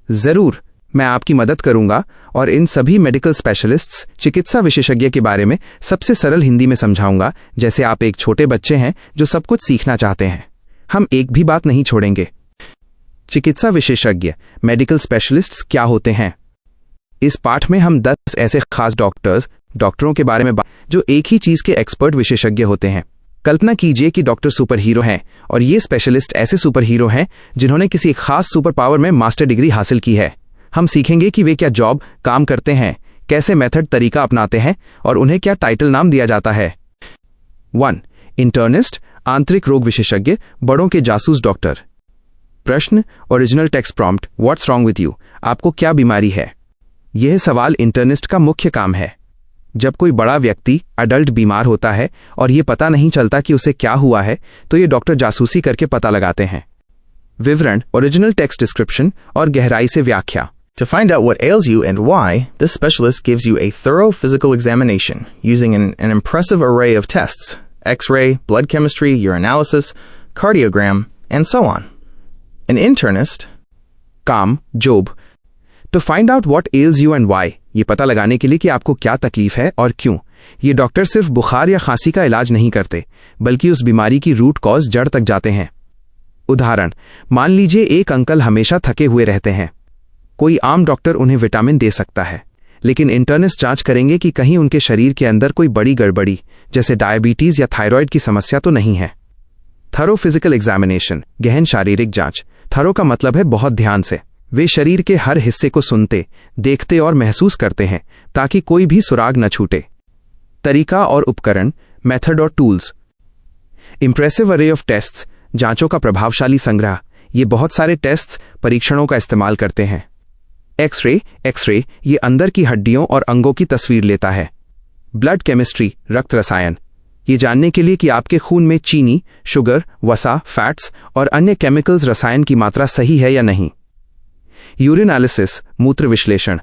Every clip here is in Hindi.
जरूर, मैं आपकी मदद करूंगा और इन सभी मेडिकल स्पेशलिस्ट्स, चिकित्सा विशेषज्ञ के बारे में सबसे सरल हिंदी में समझाऊंगा, जैसे आप एक छोटे बच्चे हैं जो सब कुछ सीखना चाहते हैं। हम एक भी बात नहीं छोड़ेंगे। चिकित्सा विशेषज्ञ, मेडिकल स्पेशलिस्ट्स क्या होते हैं? इस पाठ में हम 10 ऐसे खास डॉक्टरों के बारे में जो एक ही चीज के एक्सपर्ट विशेषज्ञ होते हैं। कल्पना कीजिए कि डॉक्टर सुपर हीरो हैं और ये स्पेशलिस्ट ऐसे सुपर हीरो हैं जिन्होंने किसी खास सुपर पावर में मास्टर डिग्री हासिल की है। हम सीखेंगे कि वे क्या जॉब काम करते हैं, कैसे मेथड तरीका अपनाते हैं और उन्हें क्या टाइटल नाम दिया जाता है। 1. इंटर्निस्ट, आंतरिक रोग विशेषज्ञ, बड़ों के जासूस डॉक्टर। प्रश्न, original text prompt, what's wrong with you? आपको क्या बीमारी है? यह सवाल इंटर्निस्ट का मुख्य काम है। जब कोई बड़ा व्यक्ति अडल्ट बीमार होता है और ये पता नहीं चलता कि उसे क्या हुआ है, तो ये डॉक्टर जासूसी करके पता लगाते हैं। विवरण, ओरिजिनल टेक्स्ट डिस्क्रिप्शन और गहराई से व्याख्या। To find out what ails you and why, this specialist gives you a thorough physical examination using an impressive array of tests: X-ray, blood chemistry, urinalysis, cardiogram, and so on. An internist, काम, job. To find out what ails you and why, ये पता लगाने के लिए कि आपको क्या तकलीफ है और क्यों। ये डॉक्टर सिर्फ बुखार या खांसी का इलाज नहीं करते, बल्कि उस बीमारी की रूट कॉज जड़ तक जाते हैं। उदाहरण, मान लीजिए एक अंकल हमेशा थके हुए रहते हैं। कोई आम डॉक्टर उन्हें विटामिन दे सकता है, लेकिन इंटर्निस्ट जांच करेंगे कि कहीं उनके शरीर के अंदर कोई बड़ी गड़बड़ी, जैसे डायबिटीज या थायराइड की समस्या तो नहीं है। थरो फिजिकल एग्जामिनेशन, गहन शारीरिक जांच। थरो का मतलब है बहुत ध्यान से। वे शरीर के हर हिस्से को सुनते, देखते और महसूस करते हैं ताकि कोई भी सुराग न छूटे। तरीका और उपकरण, मेथड और टूल्स। इंप्रेसिव अरे ऑफ टेस्ट्स, जांचों का प्रभावशाली संग्रह। ये बहुत सारे टेस्ट्स, परीक्षणों का इस्तेमाल करते हैं। एक्सरे ये अंदर की हड्डियों और अंगों की तस्वीर लेता है। ब्लड केमिस्ट्री, रक्त रसायन, ये जानने के लिए कि आपके खून में चीनी, शुगर, वसा, फैट्स और अन्य केमिकल्स रसायन की मात्रा सही है या नहीं। यूरिनालिसिस, मूत्र विश्लेषण,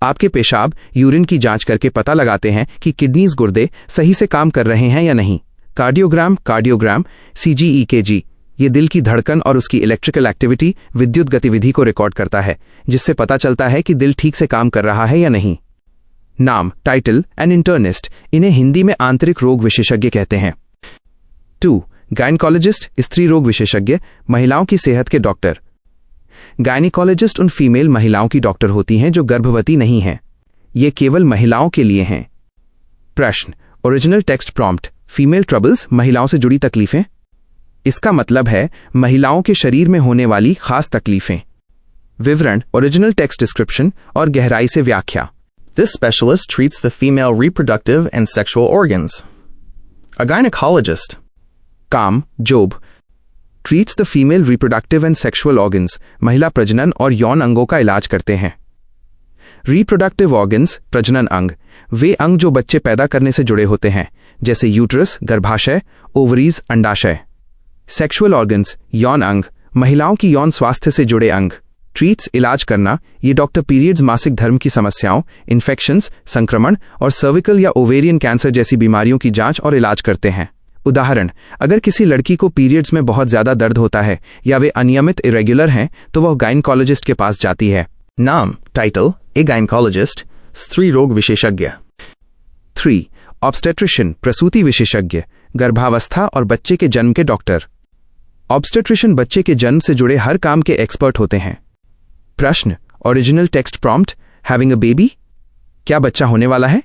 आपके पेशाब, यूरिन की जांच करके पता लगाते हैं कि किडनीज, गुर्दे सही से काम कर रहे हैं या नहीं। कार्डियोग्राम, CGEKG, ये दिल की धड़कन और उसकी इलेक्ट्रिकल एक्टिविटी, विद्युत गतिविधि को रिकॉर्ड करता है, जिससे पता चलता है कि दिल ठीक से काम कर रहा है या नहीं। नाम, टाइटल, एन इंटर्निस्ट, इन्हें हिंदी में आंतरिक रोग विशेषज्ञ कहते हैं। 2. गायनकोलॉजिस्ट, स्त्री रोग विशेषज्ञ, महिलाओं की सेहत के डॉक्टर। गायनिकोलॉजिस्ट उन फीमेल महिलाओं की डॉक्टर होती हैं जो गर्भवती नहीं हैं। ये केवल महिलाओं के लिए हैं। प्रश्न, original text prompt, female troubles, महिलाओं से जुड़ी तकलीफें। इसका मतलब है महिलाओं के शरीर में होने वाली खास तकलीफें। विवरण, ओरिजिनल टेक्स्ट डिस्क्रिप्शन और गहराई से व्याख्या। this specialist treats the female reproductive and sexual organs. A gynecologist, काम, job, treats the female reproductive and sexual organs, महिला प्रजनन और यौन अंगों का इलाज करते हैं। Reproductive organs, प्रजनन अंग, वे अंग जो बच्चे पैदा करने से जुड़े होते हैं, जैसे यूट्रस, गर्भाशय, ओवरीज, अंडाशय। Sexual organs, यौन अंग, महिलाओं की यौन स्वास्थ्य से जुड़े अंग। ट्रीट्स, इलाज करना, ये डॉक्टर पीरियड्स, मासिक धर्म की समस्याओं, इन्फेक्शंस, संक्रमण और सर्विकल या ओवेरियन कैंसर जैसी बीमारियों की जांच और इलाज करते हैं। उदाहरण, अगर किसी लड़की को पीरियड्स में बहुत ज्यादा दर्द होता है या वे अनियमित इरेगुलर हैं, तो वह गायनकोलॉजिस्ट के पास जाती है। नाम, टाइटल, ए गायनकोलॉजिस्ट, स्त्री रोग विशेषज्ञ। 3. ऑब्स्टेट्रिशियन, प्रसूति विशेषज्ञ, गर्भावस्था और बच्चे के जन्म के डॉक्टर। ऑब्स्टेट्रिशियन बच्चे के जन्म से जुड़े हर काम के एक्सपर्ट होते हैं। प्रश्न, original text prompt, having a baby, क्या बच्चा होने वाला है?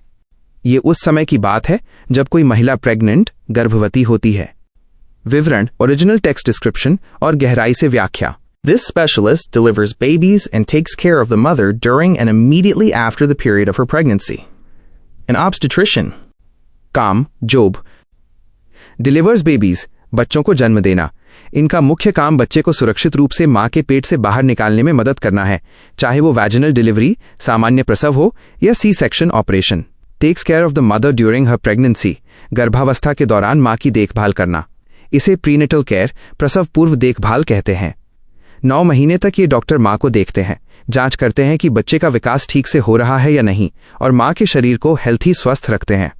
ये उस समय की बात है जब कोई महिला प्रेग्नेंट, गर्भवती होती है। विवरण, ओरिजिनल टेक्स्ट डिस्क्रिप्शन और गहराई से व्याख्या। This specialist delivers babies and takes care of the mother during and immediately after the period of her pregnancy. An obstetrician, काम, job, delivers babies, बच्चों को जन्म देना। इनका मुख्य काम बच्चे को सुरक्षित रूप से मां के पेट से बाहर निकालने में मदद करना है, चाहे वो वैजिनल डिलीवरी, सामान्य प्रसव हो या C-सेक्शन operation. Takes care of the mother during her pregnancy, गर्भावस्था के दौरान मां की देखभाल करना। इसे प्रीनेटल केयर, प्रसव पूर्व देखभाल कहते हैं। 9 महीने तक ये डॉक्टर मां को देखते हैं, जांच करते हैं कि बच्चे का विकास ठीक से हो रहा है या नहीं और मां के शरीर को हेल्थी, स्वस्थ रखते हैं।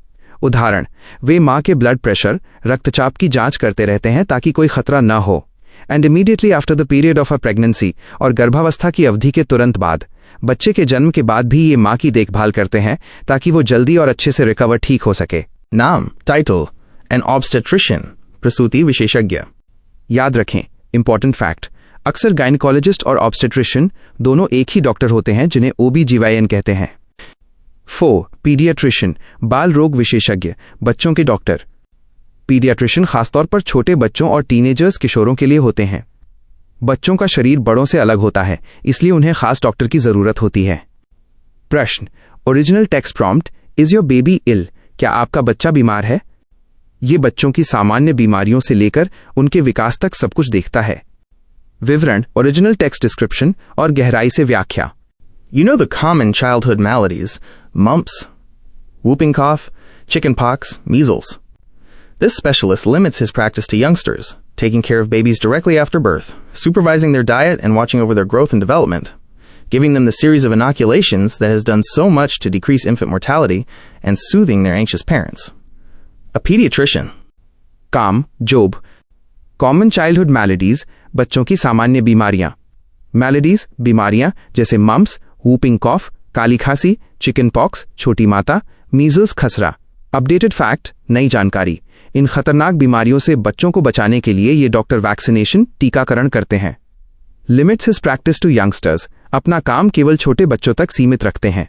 उदाहरण, वे मां के ब्लड प्रेशर, रक्तचाप की जांच करते रहते हैं ताकि कोई खतरा न हो। And immediately after the period of a pregnancy, और गर्भावस्था की अवधि के तुरंत बाद। बच्चे के जन्म के बाद भी ये माँ की देखभाल करते हैं ताकि वो जल्दी और अच्छे से रिकवर ठीक हो सके। नाम, टाइटल, एन ऑब्स्टेट्रिशियन, प्रसूति विशेषज्ञ। याद रखें, इंपॉर्टेंट फैक्ट, अक्सर गायनिकोलॉजिस्ट और ऑब्स्टेट्रिशियन दोनों एक ही डॉक्टर होते हैं जिन्हें OBGYN कहते हैं। 4. पीडियाट्रिशियन, बाल रोग विशेषज्ञ, बच्चों के डॉक्टर। पीडियाट्रिशियन खासतौर पर छोटे बच्चों और टीनेजर्स किशोरों के लिए होते हैं। बच्चों का शरीर बड़ों से अलग होता है, इसलिए उन्हें खास डॉक्टर की जरूरत होती है। प्रश्न, original text prompt, is your baby ill? क्या आपका बच्चा बीमार है? ये बच्चों की सामान्य बीमारियों से लेकर उनके विकास तक सब कुछ देखता है। विवरण, ओरिजिनल टेक्स्ट डिस्क्रिप्शन और गहराई से व्याख्या। You know the common childhood maladies: mumps, whooping cough, chickenpox, measles. This specialist limits his practice to youngsters, taking care of babies directly after birth, supervising their diet and watching over their growth and development, giving them the series of inoculations that has done so much to decrease infant mortality and soothing their anxious parents. A pediatrician. काम, जॉब, कॉमन चाइल्डहुड मैलेडीज, बच्चों की सामान्य बीमारियां। मैलेडीज, बीमारियां जैसे मम्प्स, वूपिंग कॉफ, काली खांसी, चिकन पॉक्स, छोटी माता, मीजल्स, खसरा। अपडेटेड फैक्ट, नई जानकारी, इन खतरनाक बीमारियों से बच्चों को बचाने के लिए ये डॉक्टर वैक्सीनेशन, टीकाकरण करते हैं। Limits his practice to youngsters, अपना काम केवल छोटे बच्चों तक सीमित रखते हैं।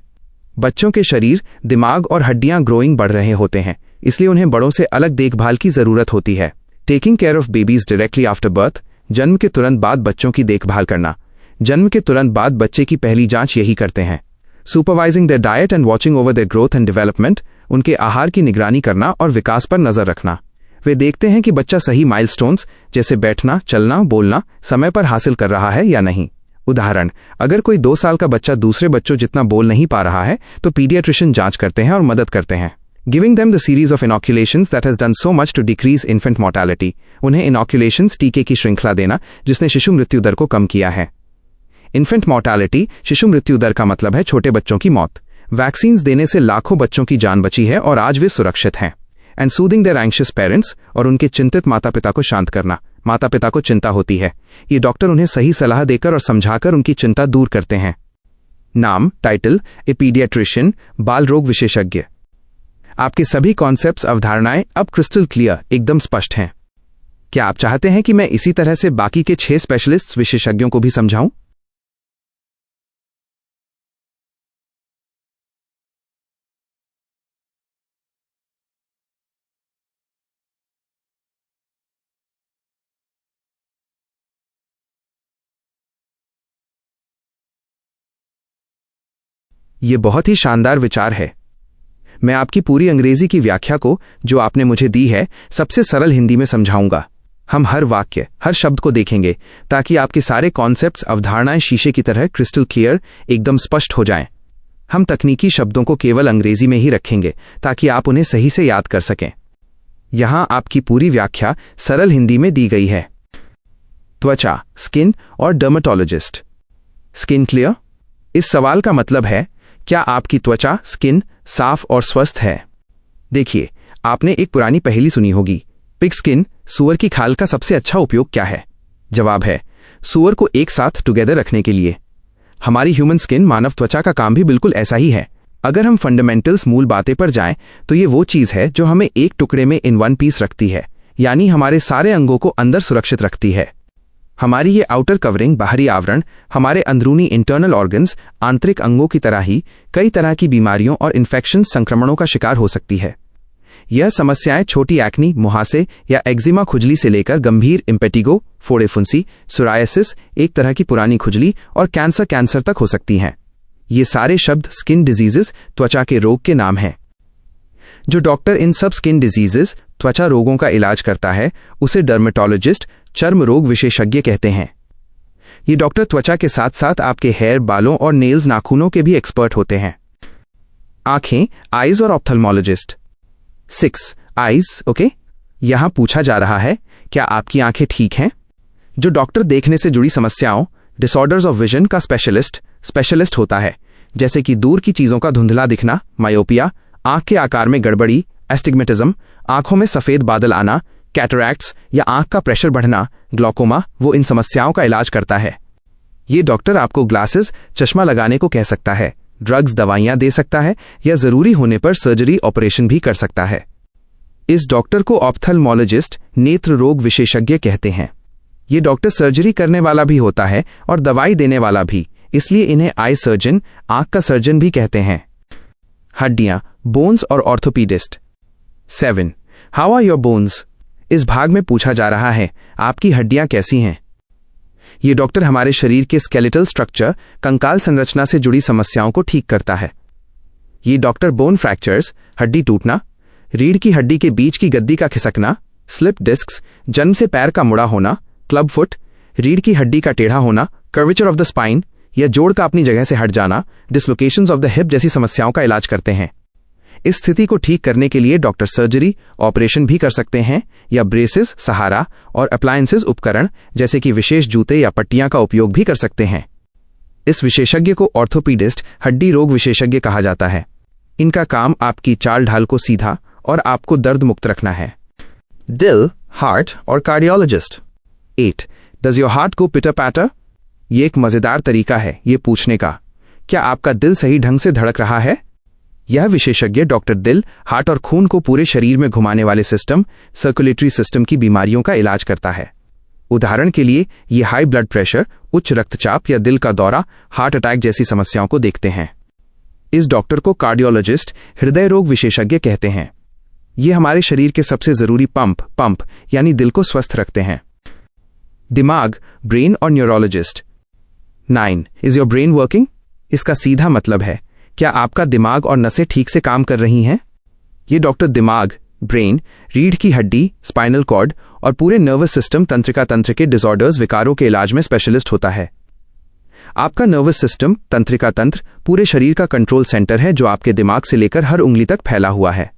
बच्चों के शरीर, दिमाग और हड्डियां ग्रोइंग बढ़ रहे होते हैं, इसलिए उन्हें बड़ों से अलग देखभाल की जरूरत होती है। Taking care of babies directly after birth, जन्म के तुरंत बाद बच्चों की देखभाल करना। जन्म के तुरंत बाद बच्चे की पहली जांच यही करते हैं। Supervising their diet and watching over their growth and development, उनके आहार की निगरानी करना और विकास पर नजर रखना। वे देखते हैं कि बच्चा सही माइलस्टोन्स जैसे बैठना, चलना, बोलना समय पर हासिल कर रहा है या नहीं। उदाहरण, अगर कोई 2 साल का बच्चा दूसरे बच्चों जितना बोल नहीं पा रहा है तो पीडियाट्रिशियन जांच करते हैं और मदद करते हैं। Giving them the series of inoculations that has done so much to decrease infant mortality, उन्हें इनॉक्यूलेशंस, टीके की श्रृंखला देना जिसने शिशु मृत्यु दर को कम किया है। इन्फेंट मोर्टेलिटी, शिशु मृत्यु दर का मतलब है छोटे बच्चों की मौत। वैक्सीन्स देने से लाखों बच्चों की जान बची है और आज वे सुरक्षित हैं। And soothing their anxious parents, और उनके चिंतित माता पिता को शांत करना। माता पिता को चिंता होती है, ये डॉक्टर उन्हें सही सलाह देकर और समझाकर उनकी चिंता दूर करते हैं। नाम, टाइटल, ए पीडियाट्रिशियन, बाल रोग विशेषज्ञ। आपके सभी कॉन्सेप्ट्स, अवधारणाएं अब क्रिस्टल क्लियर, एकदम स्पष्ट हैं। क्या आप चाहते हैं कि मैं इसी तरह से बाकी के 6 स्पेशलिस्ट्स, विशेषज्ञों को भी समझाऊं? ये बहुत ही शानदार विचार है। मैं आपकी पूरी अंग्रेजी की व्याख्या को, जो आपने मुझे दी है, सबसे सरल हिंदी में समझाऊंगा। हम हर वाक्य, हर शब्द को देखेंगे ताकि आपके सारे कॉन्सेप्ट्स, अवधारणाएं शीशे की तरह क्रिस्टल क्लियर, एकदम स्पष्ट हो जाएं। हम तकनीकी शब्दों को केवल अंग्रेजी में ही रखेंगे ताकि आप उन्हें सही से याद कर सकें। यहां आपकी पूरी व्याख्या सरल हिंदी में दी गई है। त्वचा, स्किन और डर्मेटोलॉजिस्ट। Skin clear? इस सवाल का मतलब है, क्या आपकी त्वचा, स्किन साफ और स्वस्थ है? देखिए, आपने एक पुरानी पहेली सुनी होगी, पिग स्किन, सूअर की खाल का सबसे अच्छा उपयोग क्या है? जवाब है, सूअर को एक साथ टुगेदर रखने के लिए। हमारी ह्यूमन स्किन, मानव त्वचा का काम भी बिल्कुल ऐसा ही है। अगर हम फंडामेंटल्स, मूल बातें पर जाएं, तो ये वो चीज है जो हमें एक टुकड़े में इन वन पीस रखती है, यानी हमारे सारे अंगों को अंदर सुरक्षित रखती है। हमारी ये आउटर कवरिंग, बाहरी आवरण, हमारे अंदरूनी इंटरनल ऑर्गन्स, आंतरिक अंगों की तरह ही कई तरह की बीमारियों और इन्फेक्शन, संक्रमणों का शिकार हो सकती है। यह समस्याएं छोटी एक्नी, मुहासे या एक्जिमा खुजली से लेकर गंभीर इम्पेटिगो, फोड़े फुंसी, सोरायसिस, एक तरह की पुरानी खुजली, और कैंसर तक हो सकती हैं। ये सारे शब्द स्किन डिजीजेस, त्वचा के रोग के नाम हैं। जो डॉक्टर इन सब स्किन डिजीजेस, त्वचा रोगों का इलाज करता है, उसे डर्मेटोलॉजिस्ट, चर्म रोग विशेषज्ञ कहते हैं। ये डॉक्टर त्वचा के साथ साथ आपके हेयर, बालों और नेल्स, नाखूनों के भी एक्सपर्ट होते हैं। आंखें, आइज और ऑप्थल्मोलॉजिस्ट। 6 eyes, okay. यहां पूछा जा रहा है, क्या आपकी आंखें ठीक हैं? जो डॉक्टर देखने से जुड़ी समस्याओं, डिसऑर्डर्स ऑफ विजन का स्पेशलिस्ट होता है, जैसे कि दूर की चीजों का धुंधला दिखना, मायोपिया, आंख के आकार में गड़बड़ी, एस्टिग्मेटिज्म, आंखों में सफेद बादल आना, कैटरैक्ट्स या आंख का प्रेशर बढ़ना, ग्लौकोमा, वो इन समस्याओं का इलाज करता है। ये डॉक्टर आपको ग्लासेस, चश्मा लगाने को कह सकता है, ड्रग्स, दवाइयां दे सकता है या जरूरी होने पर सर्जरी, ऑपरेशन भी कर सकता है। इस डॉक्टर को ऑप्थेल्मोलॉजिस्ट, नेत्र रोग विशेषज्ञ कहते हैं। ये डॉक्टर सर्जरी करने वाला भी होता है और दवाई देने वाला भी, इसलिए इन्हें आई सर्जन, आंख का सर्जन भी कहते हैं। हड्डियां, बोन्स और orthopaedist. 7. How are your bones? इस भाग में पूछा जा रहा है, आपकी हड्डियां कैसी हैं? ये डॉक्टर हमारे शरीर के स्केलेटल स्ट्रक्चर, कंकाल संरचना से जुड़ी समस्याओं को ठीक करता है। ये डॉक्टर बोन फ्रैक्चर्स, हड्डी टूटना, रीढ़ की हड्डी के बीच की गद्दी का खिसकना, स्लिप डिस्क्स, जन्म से पैर का मुड़ा होना, क्लब फुट, रीढ़ की हड्डी का टेढ़ा होना, कर्वेचर ऑफ द स्पाइन या जोड़ का अपनी जगह से हट जाना, डिसलोकेशंस ऑफ द हिप जैसी समस्याओं का इलाज करते हैं। इस स्थिति को ठीक करने के लिए डॉक्टर सर्जरी, ऑपरेशन भी कर सकते हैं या ब्रेसेस, सहारा और अप्लायंसेस, उपकरण जैसे कि विशेष जूते या पट्टियां का उपयोग भी कर सकते हैं। इस विशेषज्ञ को ऑर्थोपीडिस्ट, हड्डी रोग विशेषज्ञ कहा जाता है। इनका काम आपकी चाल ढाल को सीधा और आपको दर्द मुक्त रखना है। दिल, हार्ट और कार्डियोलॉजिस्ट। 8. डज योर हार्ट गो पिटर पैटर? ये एक मजेदार तरीका है ये पूछने का, क्या आपका दिल सही ढंग से धड़क रहा है? यह विशेषज्ञ डॉक्टर दिल, हार्ट और खून को पूरे शरीर में घुमाने वाले सिस्टम, सर्कुलेटरी सिस्टम की बीमारियों का इलाज करता है। उदाहरण के लिए ये हाई ब्लड प्रेशर, उच्च रक्तचाप या दिल का दौरा, हार्ट अटैक जैसी समस्याओं को देखते हैं। इस डॉक्टर को कार्डियोलॉजिस्ट, हृदय रोग विशेषज्ञ कहते हैं। ये हमारे शरीर के सबसे जरूरी पंप यानी दिल को स्वस्थ रखते हैं। दिमाग, ब्रेन और neurologist. 9. Is your brain working? इसका सीधा मतलब है, क्या आपका दिमाग और नसें ठीक से काम कर रही हैं? ये डॉक्टर दिमाग, ब्रेन, रीढ़ की हड्डी, स्पाइनल कॉर्ड और पूरे नर्वस सिस्टम, तंत्रिका तंत्र के डिसऑर्डर्स, विकारों के इलाज में स्पेशलिस्ट होता है। आपका नर्वस सिस्टम, तंत्रिका तंत्र, पूरे शरीर का कंट्रोल सेंटर है जो आपके दिमाग से लेकर हर उंगली तक फैला हुआ है।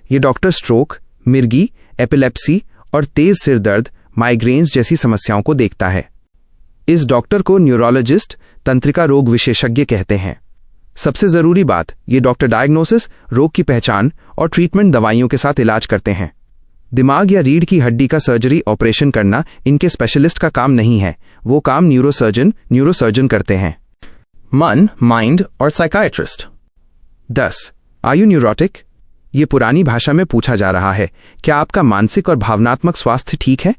ये डॉक्टर स्ट्रोक, मिर्गी, एपिलेप्सी और तेज सिर दर्द, माइग्रेन्स जैसी समस्याओं को देखता है। इस डॉक्टर को न्यूरोलॉजिस्ट, तंत्रिका रोग विशेषज्ञ कहते हैं। सबसे जरूरी बात, ये डॉक्टर डायग्नोसिस, रोग की पहचान और ट्रीटमेंट दवाइयों के साथ इलाज करते हैं। दिमाग या रीढ़ की हड्डी का सर्जरी, ऑपरेशन करना इनके स्पेशलिस्ट का काम नहीं है, वो काम न्यूरोसर्जन करते हैं। मन, माइंड और साइकाइट्रिस्ट। 10. Are you neurotic? ये पुरानी भाषा में पूछा जा रहा है, क्या आपका मानसिक और भावनात्मक स्वास्थ्य ठीक है?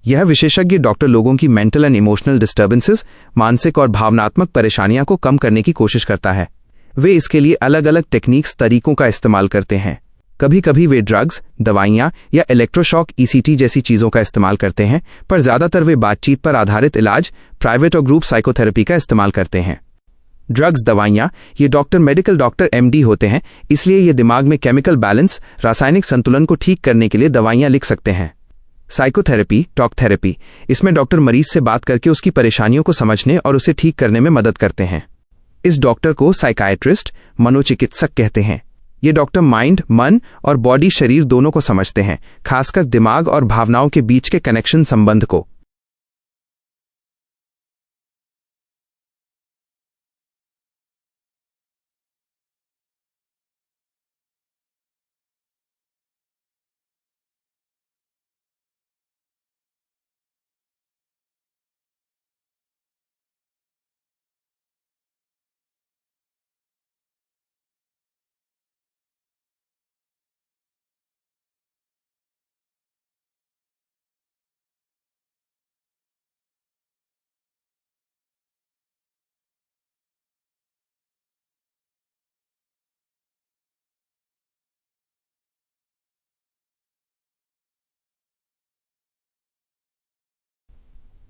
यह विशेषज्ञ डॉक्टर लोगों की मेंटल एंड इमोशनल डिस्टर्बेंसेस, मानसिक और भावनात्मक परेशानियों को कम करने की कोशिश करता है। वे इसके लिए अलग अलग टेक्निक्स, तरीकों का इस्तेमाल करते हैं। कभी कभी वे ड्रग्स, दवाइयां या इलेक्ट्रोशॉक, ECT जैसी चीजों का इस्तेमाल करते हैं, पर ज्यादातर वे बातचीत पर आधारित इलाज, प्राइवेट और ग्रुप साइकोथेरेपी का इस्तेमाल करते हैं। ड्रग्स, दवाइयां, ये डॉक्टर मेडिकल डॉक्टर MD होते हैं, इसलिए ये दिमाग में केमिकल बैलेंस, रासायनिक संतुलन को ठीक करने के लिए दवाइयां लिख सकते हैं। साइकोथेरेपी, टॉक थेरेपी, इसमें डॉक्टर मरीज से बात करके उसकी परेशानियों को समझने और उसे ठीक करने में मदद करते हैं। इस डॉक्टर को साइकाइट्रिस्ट, मनोचिकित्सक कहते हैं। ये डॉक्टर माइंड, मन और बॉडी, शरीर दोनों को समझते हैं, खासकर दिमाग और भावनाओं के बीच के कनेक्शन, संबंध को।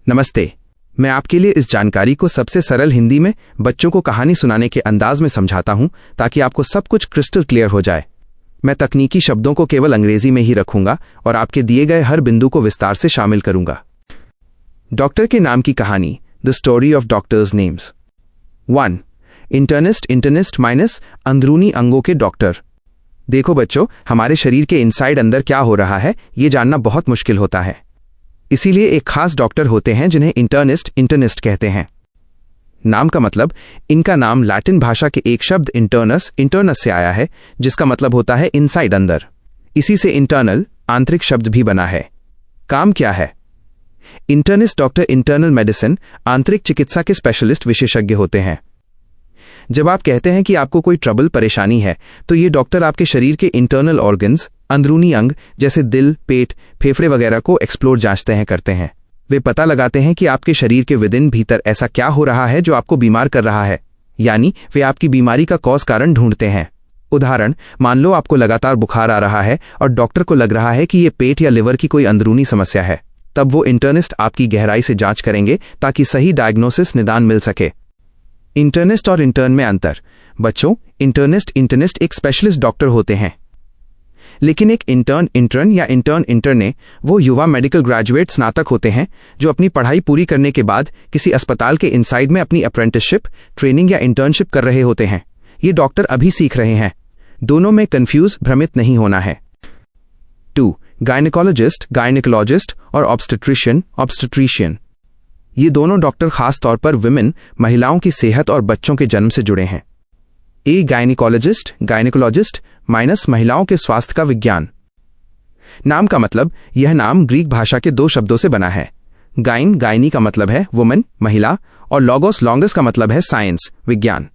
नमस्ते, मैं आपके लिए इस जानकारी को सबसे सरल हिंदी में बच्चों को कहानी सुनाने के अंदाज में समझाता हूं ताकि आपको सब कुछ क्रिस्टल क्लियर हो जाए। मैं तकनीकी शब्दों को केवल अंग्रेजी में ही रखूंगा और आपके दिए गए हर बिंदु को विस्तार से शामिल करूंगा। डॉक्टर के नाम की कहानी, the story of doctors names. 1. Internist minus अंदरूनी अंगों के डॉक्टर। देखो बच्चों, हमारे शरीर के इनसाइड अंदर क्या हो रहा है ये जानना बहुत मुश्किल होता है। इसीलिए एक खास डॉक्टर होते हैं जिन्हें इंटर्निस्ट कहते हैं। नाम का मतलब, इनका नाम लैटिन भाषा के एक शब्द इंटर्नस से आया है, जिसका मतलब होता है इनसाइड, अंदर। इसी से इंटरनल, आंतरिक शब्द भी बना है। काम क्या है? इंटर्निस्ट डॉक्टर इंटरनल मेडिसिन आंतरिक चिकित्सा के स्पेशलिस्ट विशेषज्ञ होते हैं। जब आप कहते हैं कि आपको कोई ट्रबल परेशानी है, तो ये डॉक्टर आपके शरीर के इंटरनल ऑर्गन्स, अंदरूनी अंग जैसे दिल, पेट, फेफड़े वगैरह को एक्सप्लोर जांचते हैं करते हैं। वे पता लगाते हैं कि आपके शरीर के विदिन भीतर ऐसा क्या हो रहा है जो आपको बीमार कर रहा है, यानी वे आपकी बीमारी का कॉज कारण ढूंढते हैं। उदाहरण, मान लो आपको लगातार बुखार आ रहा है और डॉक्टर को लग रहा है कि ये पेट या लिवर की कोई अंदरूनी समस्या है। तब वो इंटर्निस्ट आपकी गहराई से जांच करेंगे ताकि सही डायग्नोसिस निदान मिल सके। इंटर्निस्ट और इंटर्न में अंतर। बच्चों, इंटर्निस्ट एक स्पेशलिस्ट डॉक्टर होते हैं, लेकिन एक इंटर्न या इंटरने वो युवा मेडिकल ग्रेजुएट स्नातक होते हैं जो अपनी पढ़ाई पूरी करने के बाद किसी अस्पताल के इनसाइड में अपनी अप्रेंटिसशिप, ट्रेनिंग या इंटर्नशिप कर रहे होते हैं। ये डॉक्टर अभी सीख रहे हैं। दोनों में भ्रमित नहीं होना है। 2. गायनेकोलॉजिस्ट और ऑब्स्टेट्रिशियन। ये दोनों डॉक्टर खास तौर पर महिलाओं की सेहत और बच्चों के जन्म से जुड़े हैं। गायनेकोलॉजिस्ट महिलाओं के स्वास्थ्य का विज्ञान। नाम का मतलब, यह नाम ग्रीक भाषा के 2 शब्दों से बना है। गायनी का मतलब है वुमन, महिला, और लॉन्गस का मतलब है साइंस, विज्ञान।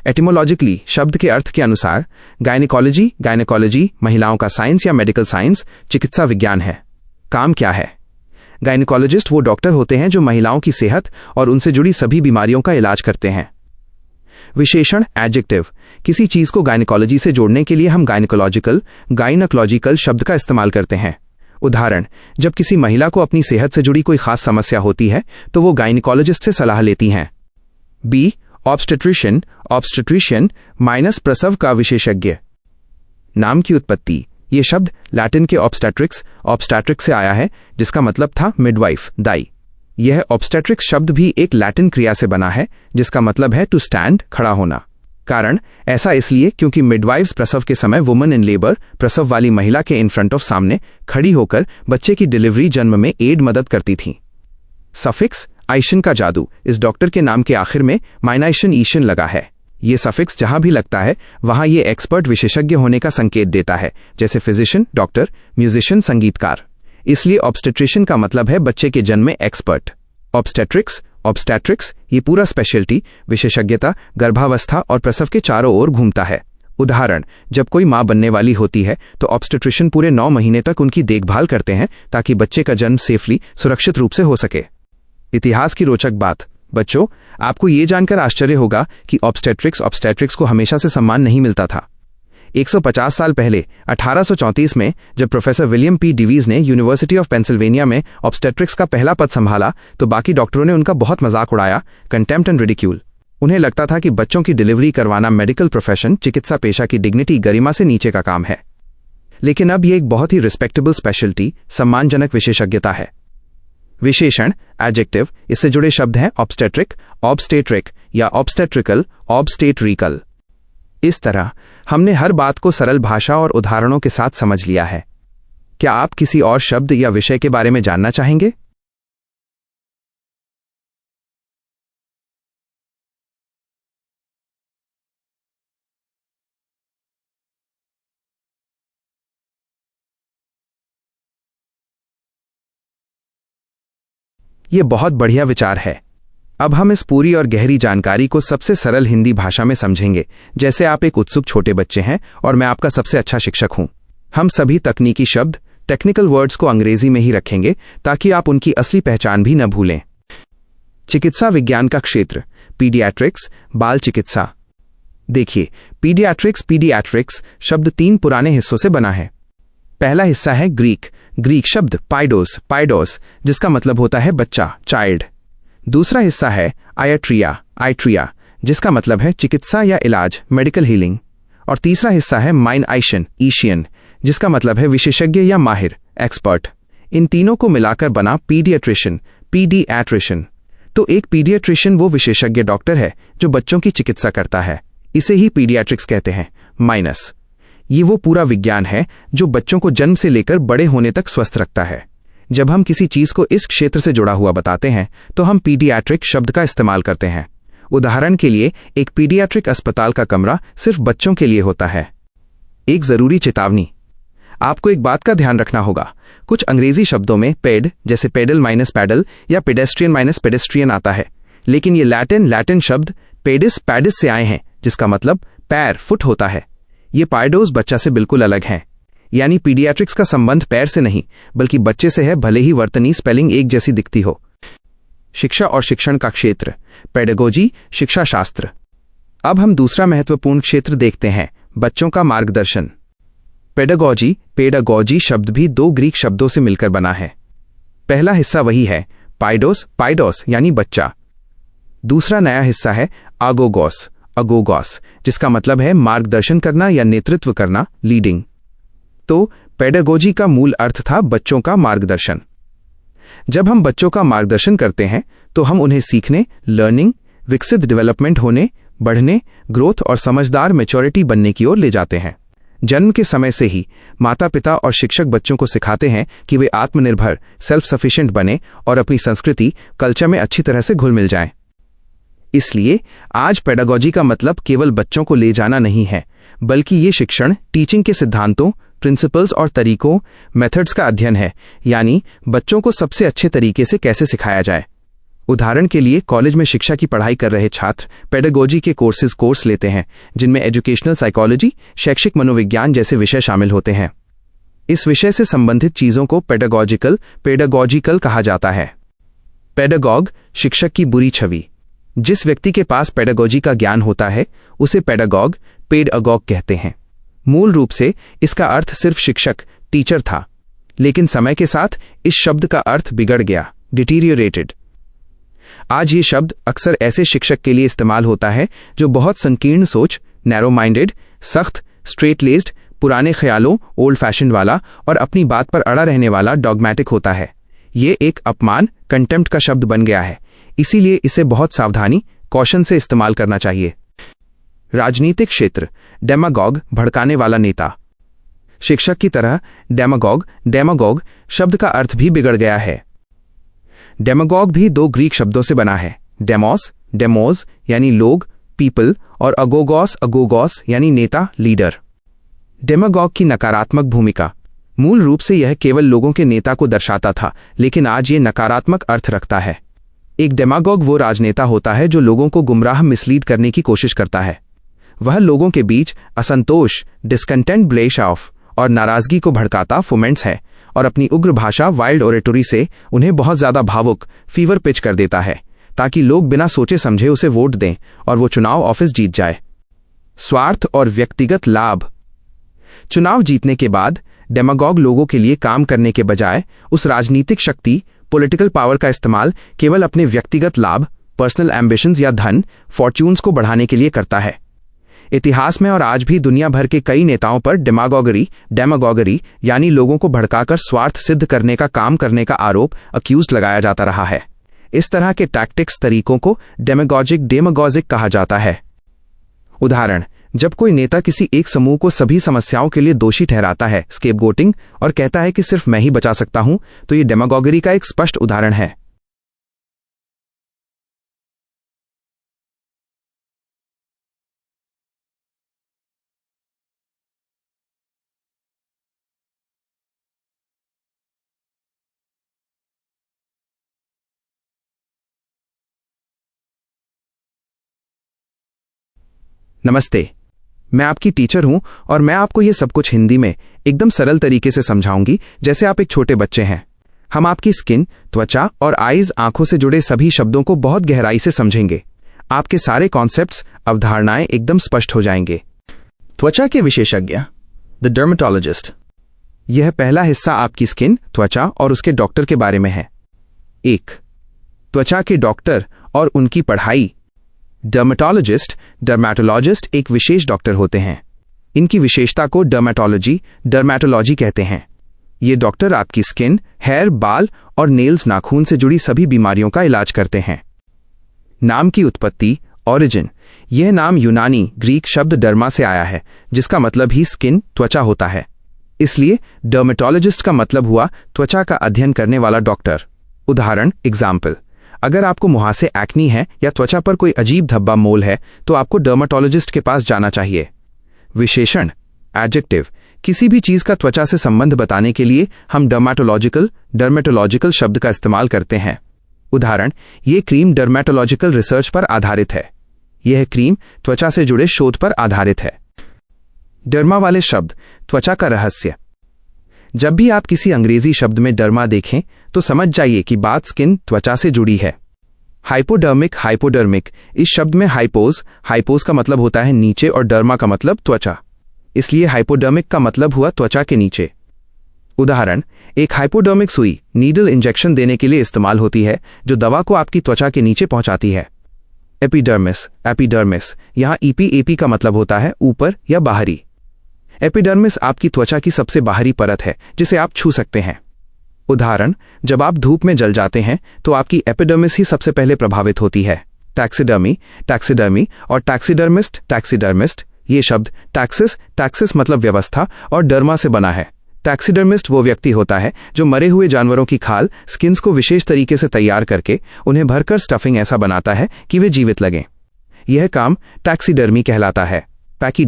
एटिमोलॉजिकली शब्द के अर्थ के अनुसार गायनेकोलॉजी महिलाओं का साइंस या मेडिकल साइंस, चिकित्सा विज्ञान है। काम क्या है? गायनेकोलॉजिस्ट वो डॉक्टर होते हैं जो महिलाओं की सेहत और उनसे जुड़ी सभी बीमारियों का इलाज करते हैं। विशेषण एडजेक्टिव। किसी चीज को गायनेकोलॉजी से जोड़ने के लिए हम गायनोकोलॉजिकल शब्द का इस्तेमाल करते हैं। उदाहरण, जब किसी महिला को अपनी सेहत से जुड़ी कोई खास समस्या होती है तो वो गायनेकोलॉजिस्ट से सलाह लेती हैं। बी. ऑब्स्टेट्रिशियन प्रसव का विशेषज्ञ। नाम की उत्पत्ति। ये शब्द लैटिन के ऑब्स्टैट्रिक्स से आया है, जिसका मतलब था मिडवाइफ, दाई। यह ऑब्स्टैट्रिक्स शब्द भी एक लैटिन क्रिया से बना है जिसका मतलब है टू स्टैंड, खड़ा होना। कारण ऐसा इसलिए क्योंकि मिडवाइफ्स प्रसव के समय वुमन इन लेबर, प्रसव वाली महिला के इन फ्रंट ऑफ सामने खड़ी होकर बच्चे की डिलीवरी जन्म में मदद करती थीं। सफिक्स आइशन का जादू। इस डॉक्टर के नाम के आखिर में ईशन लगा है। ये सफिक्स जहां भी लगता है वहां ये एक्सपर्ट, विशेषज्ञ होने का संकेत देता है, जैसे फिजिशियन डॉक्टर, म्यूजिशियन संगीतकार। इसलिए ऑब्स्टेट्रिशियन का मतलब है बच्चे के जन्म में एक्सपर्ट। ऑब्स्टैट्रिक्स ये पूरा स्पेशलिटी, विशेषज्ञता गर्भावस्था और प्रसव के चारों ओर घूमता है। उदाहरण, जब कोई मां बनने वाली होती है तो ऑब्स्टेट्रिशियन पूरे 9 महीने तक उनकी देखभाल करते हैं ताकि बच्चे का जन्म सेफली, सुरक्षित रूप से हो सके। इतिहास की रोचक बात। बच्चों, आपको ये जानकर आश्चर्य होगा कि ऑब्स्टेट्रिक्स को हमेशा से सम्मान नहीं मिलता था। 150 साल पहले 1834 में जब प्रोफेसर विलियम पी डिवीज ने यूनिवर्सिटी ऑफ पेंसिल्वेनिया में ऑब्स्टेट्रिक्स का पहला पद संभाला तो बाकी डॉक्टरों ने उनका बहुत मजाक उड़ाया, कंटेम्प्ट एंड रिडिक्यूल। उन्हें लगता था कि बच्चों की डिलीवरी करवाना मेडिकल प्रोफेशन, चिकित्सा पेशा की डिग्निटी, गरिमा से नीचे का काम है। लेकिन अब ये एक बहुत ही रिस्पेक्टेबल स्पेशलिटी, सम्मानजनक विशेषज्ञता है। विशेषण एडजेक्टिव। इससे जुड़े शब्द हैं ऑब्स्टेट्रिक या ऑब्स्टेट्रिकल। इस तरह हमने हर बात को सरल भाषा और उदाहरणों के साथ समझ लिया है। क्या आप किसी और शब्द या विषय के बारे में जानना चाहेंगे? ये बहुत बढ़िया विचार है। अब हम इस पूरी और गहरी जानकारी को सबसे सरल हिंदी भाषा में समझेंगे, जैसे आप एक उत्सुक छोटे बच्चे हैं और मैं आपका सबसे अच्छा शिक्षक हूं। हम सभी तकनीकी शब्द, टेक्निकल वर्ड्स को अंग्रेजी में ही रखेंगे ताकि आप उनकी असली पहचान भी न भूलें। चिकित्सा विज्ञान का क्षेत्र। पीडियाट्रिक्स, बाल चिकित्सा। देखिए, पीडियाट्रिक्स शब्द 3 पुराने हिस्सों से बना है। पहला हिस्सा है ग्रीक शब्द पाइडोस, जिसका मतलब होता है बच्चा, चाइल्ड। दूसरा हिस्सा है आइट्रिया, जिसका मतलब है चिकित्सा या इलाज, मेडिकल हीलिंग। और तीसरा हिस्सा है ईशियन, जिसका मतलब है विशेषज्ञ या माहिर, एक्सपर्ट। इन तीनों को मिलाकर बना पीडियाट्रिशियन। तो एक पीडियाट्रिशियन वो विशेषज्ञ डॉक्टर है जो बच्चों की चिकित्सा करता है। इसे ही पीडियाट्रिक्स कहते हैं। ये वो पूरा विज्ञान है जो बच्चों को जन्म से लेकर बड़े होने तक स्वस्थ रखता है। जब हम किसी चीज को इस क्षेत्र से जुड़ा हुआ बताते हैं तो हम पीडियाट्रिक शब्द का इस्तेमाल करते हैं। उदाहरण के लिए, एक पीडियाट्रिक अस्पताल का कमरा सिर्फ बच्चों के लिए होता है। एक जरूरी चेतावनी। आपको एक बात का ध्यान रखना होगा, कुछ अंग्रेजी शब्दों में पेड जैसे पेडल माइनस पैडल या पेडेस्ट्रियन माइनस पेडेस्ट्रियन आता है, लेकिन ये लैटिन शब्द पेडिस पैडिस से आए हैं, जिसका मतलब पैर फुट होता है। ये पाइडोस बच्चा से बिल्कुल अलग हैं, यानी पीडियाट्रिक्स का संबंध पैर से नहीं बल्कि बच्चे से है, भले ही वर्तनी स्पेलिंग एक जैसी दिखती हो। शिक्षा और शिक्षण का क्षेत्र, पेडागोजी, शिक्षा शास्त्र। अब हम दूसरा महत्वपूर्ण क्षेत्र देखते हैं, बच्चों का मार्गदर्शन। पेडागोजी शब्द भी दो ग्रीक शब्दों से मिलकर बना है। पहला हिस्सा वही है पाइडोस यानी बच्चा। दूसरा नया हिस्सा है अगोगोस, जिसका मतलब है मार्गदर्शन करना या नेतृत्व करना, लीडिंग। तो पेडागोजी का मूल अर्थ था बच्चों का मार्गदर्शन। जब हम बच्चों का मार्गदर्शन करते हैं तो हम उन्हें सीखने, लर्निंग, विकसित डेवलपमेंट होने, बढ़ने, ग्रोथ और समझदार मैच्योरिटी बनने की ओर ले जाते हैं। जन्म के समय से ही माता पिता और शिक्षक बच्चों को सिखाते हैं कि वे आत्मनिर्भर, सेल्फ सफिशिएंट बने और अपनी संस्कृति, कल्चर में अच्छी तरह से घुल मिल जाएं। इसलिए आज पेडागोजी का मतलब केवल बच्चों को ले जाना नहीं है, बल्कि ये शिक्षण, टीचिंग के सिद्धांतों, प्रिंसिपल्स और तरीकों, मेथड्स का अध्ययन है, यानी बच्चों को सबसे अच्छे तरीके से कैसे सिखाया जाए। उदाहरण के लिए कॉलेज में शिक्षा की पढ़ाई कर रहे छात्र पेडागोजी के कोर्स लेते हैं, जिनमें एजुकेशनल साइकोलॉजी, शैक्षिक मनोविज्ञान जैसे विषय शामिल होते हैं। इस विषय से संबंधित चीजों को पेडागोजिकल कहा जाता है। पेडागॉग, शिक्षक की बुरी छवि। जिस व्यक्ति के पास पेडागोजी का ज्ञान होता है उसे पेडागॉग कहते हैं। मूल रूप से इसका अर्थ सिर्फ शिक्षक, टीचर था, लेकिन समय के साथ इस शब्द का अर्थ बिगड़ गया, डिटीरियोरेटेड। आज ये शब्द अक्सर ऐसे शिक्षक के लिए इस्तेमाल होता है जो बहुत संकीर्ण सोच, नैरो माइंडेड, सख्त, स्ट्रेट लेस्ड, पुराने ख्यालों, ओल्ड फैशन वाला और अपनी बात पर अड़ा रहने वाला डॉगमैटिक होता है। ये एक अपमान, कंटेम्प्ट का शब्द बन गया है, इसीलिए इसे बहुत सावधानी, कौशन से इस्तेमाल करना चाहिए। राजनीतिक क्षेत्र, डेमागॉग, भड़काने वाला नेता। शिक्षक की तरह डेमागॉग शब्द का अर्थ भी बिगड़ गया है। डेमागॉग भी दो ग्रीक शब्दों से बना है, डेमोस यानी लोग, पीपल, और अगोगोस यानी नेता, लीडर। डेमागॉग की नकारात्मक भूमिका। मूल रूप से यह केवल लोगों के नेता को दर्शाता था, लेकिन आज ये नकारात्मक अर्थ रखता है। एक डेमागॉग वो राजनेता होता है जो लोगों को गुमराह, मिसलीड करने की कोशिश करता है। वह लोगों के बीच असंतोष, डिस्कंटेंट, ब्लेश ऑफ और नाराजगी को भड़काता, फोमेंट्स है, और अपनी उग्र भाषा, वाइल्ड ओरेटरी से उन्हें बहुत ज्यादा भावुक, फीवर पिच कर देता है, ताकि लोग बिना सोचे समझे उसे वोट दें और वो चुनाव ऑफिस जीत जाए। स्वार्थ और व्यक्तिगत लाभ। चुनाव जीतने के बाद डेमागॉग लोगों के लिए काम करने के बजाय उस राजनीतिक शक्ति, पॉलिटिकल पावर का इस्तेमाल केवल अपने व्यक्तिगत लाभ, पर्सनल एम्बिशंस या धन, फॉर्च्यून्स को बढ़ाने के लिए करता है। इतिहास में और आज भी दुनिया भर के कई नेताओं पर डेमागॉगरी यानी लोगों को भड़काकर स्वार्थ सिद्ध करने का काम करने का आरोप, अक्यूज लगाया जाता रहा है। इस तरह के टैक्टिक्स, तरीकों को डेमागोजिक कहा जाता है। उदाहरण, जब कोई नेता किसी एक समूह को सभी समस्याओं के लिए दोषी ठहराता है, स्केपगोटिंग, और कहता है कि सिर्फ मैं ही बचा सकता हूं, तो ये डेमागॉगरी का एक स्पष्ट उदाहरण है। नमस्ते, मैं आपकी टीचर हूं और मैं आपको ये सब कुछ हिंदी में एकदम सरल तरीके से समझाऊंगी, जैसे आप एक छोटे बच्चे हैं। हम आपकी स्किन, त्वचा और आईज, आंखों से जुड़े सभी शब्दों को बहुत गहराई से समझेंगे। आपके सारे कॉन्सेप्ट्स, अवधारणाएं एकदम स्पष्ट हो जाएंगे। त्वचा के विशेषज्ञ, द डर्मेटोलॉजिस्ट। यह पहला हिस्सा आपकी स्किन, त्वचा और उसके डॉक्टर के बारे में है। 1. त्वचा के डॉक्टर और उनकी पढ़ाई। डर्मेटोलॉजिस्ट एक विशेष डॉक्टर होते हैं। इनकी विशेषता को डर्मेटोलॉजी कहते हैं। ये डॉक्टर आपकी स्किन, हेयर, बाल और नेल्स, नाखून से जुड़ी सभी बीमारियों का इलाज करते हैं। नाम की उत्पत्ति, ओरिजिन। यह नाम यूनानी ग्रीक शब्द डर्मा से आया है, जिसका मतलब ही स्किन, त्वचा होता है। इसलिए डर्मेटोलॉजिस्ट का मतलब हुआ त्वचा का अध्ययन करने वाला डॉक्टर। उदाहरण, एग्जाम्पल, अगर आपको मुहासे, एक्नी है या त्वचा पर कोई अजीब धब्बा, मोल है, तो आपको डर्मेटोलॉजिस्ट के पास जाना चाहिए। विशेषण, एडजेक्टिव, किसी भी चीज का त्वचा से संबंध बताने के लिए हम डर्मेटोलॉजिकल शब्द का इस्तेमाल करते हैं। उदाहरण, ये क्रीम डर्मेटोलॉजिकल रिसर्च पर आधारित है। यह क्रीम त्वचा से जुड़े शोध पर आधारित है। डर्मा वाले शब्द, त्वचा का रहस्य। जब भी आप किसी अंग्रेजी शब्द में डर्मा देखें तो समझ जाइए कि बात स्किन, त्वचा से जुड़ी है। हाइपोडर्मिक, इस शब्द में हाइपोज का मतलब होता है नीचे और डर्मा का मतलब त्वचा, इसलिए हाइपोडर्मिक का मतलब हुआ त्वचा के नीचे। उदाहरण, एक हाइपोडर्मिक सुई नीडल इंजेक्शन देने के लिए इस्तेमाल होती है जो दवा को आपकी त्वचा के नीचे पहुंचाती है। एपिडर्मिस, यहाँ एपी का मतलब होता है ऊपर या बाहरी। एपिडर्मिस आपकी त्वचा की सबसे बाहरी परत है जिसे आप छू सकते हैं। उदाहरण, जब आप धूप में जल जाते हैं तो आपकी एपिडर्मिस ही सबसे पहले प्रभावित होती है। टैक्सिडर्मी और टैक्सीडर्मिस्ट, ये शब्द टैक्सिस मतलब व्यवस्था और डर्मा से बना है। टैक्सीडर्मिस्ट वो व्यक्ति होता है जो मरे हुए जानवरों की खाल, स्किन्स को विशेष तरीके से तैयार करके उन्हें भरकर स्टफिंग ऐसा बनाता है कि वे जीवित लगें। यह काम टैक्सीडर्मी कहलाता है। पैकिस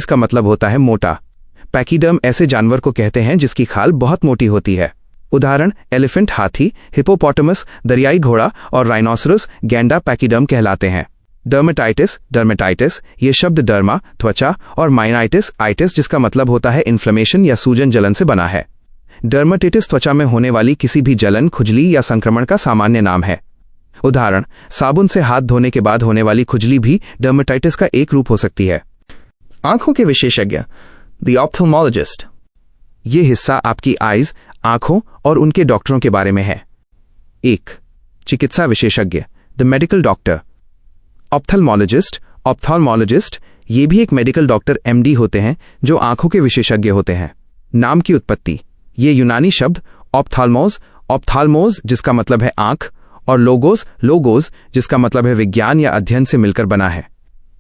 का मतलब होता है मोटा। पैकीडर्म ऐसे जानवर को कहते हैं जिसकी खाल बहुत मोटी होती है। उदाहरण, एलिफेंट हाथी, हिपोपोटामस दरियाई घोड़ा और राइनोसरस गैंडा पैकीडर्म कहलाते हैं। डर्मेटाइटिस, ये शब्द डर्मा त्वचा और माइनाइटिस जिसका मतलब होता है इन्फ्लेमेशन या सूजन जलन से बना है। डर्मेटाइटिस त्वचा में होने वाली किसी भी जलन, खुजली या संक्रमण का सामान्य नाम है। उदाहरण, साबुन से हाथ धोने के बाद होने वाली खुजली भी डर्मेटाइटिस का एक रूप हो सकती है। आंखों के विशेषज्ञ, द ऑप्थेल्मोलॉजिस्ट। ये हिस्सा आपकी आइज, आंखों और उनके डॉक्टरों के बारे में है। 1. चिकित्सा विशेषज्ञ, द मेडिकल डॉक्टर। ऑप्थेल्मोलॉजिस्ट ये भी एक मेडिकल डॉक्टर MD होते हैं जो आंखों के विशेषज्ञ होते हैं। नाम की उत्पत्ति, ये यूनानी शब्द ऑप्थाल्मोस जिसका मतलब है आंख और लोगोस जिसका मतलब है विज्ञान या अध्ययन से मिलकर बना है।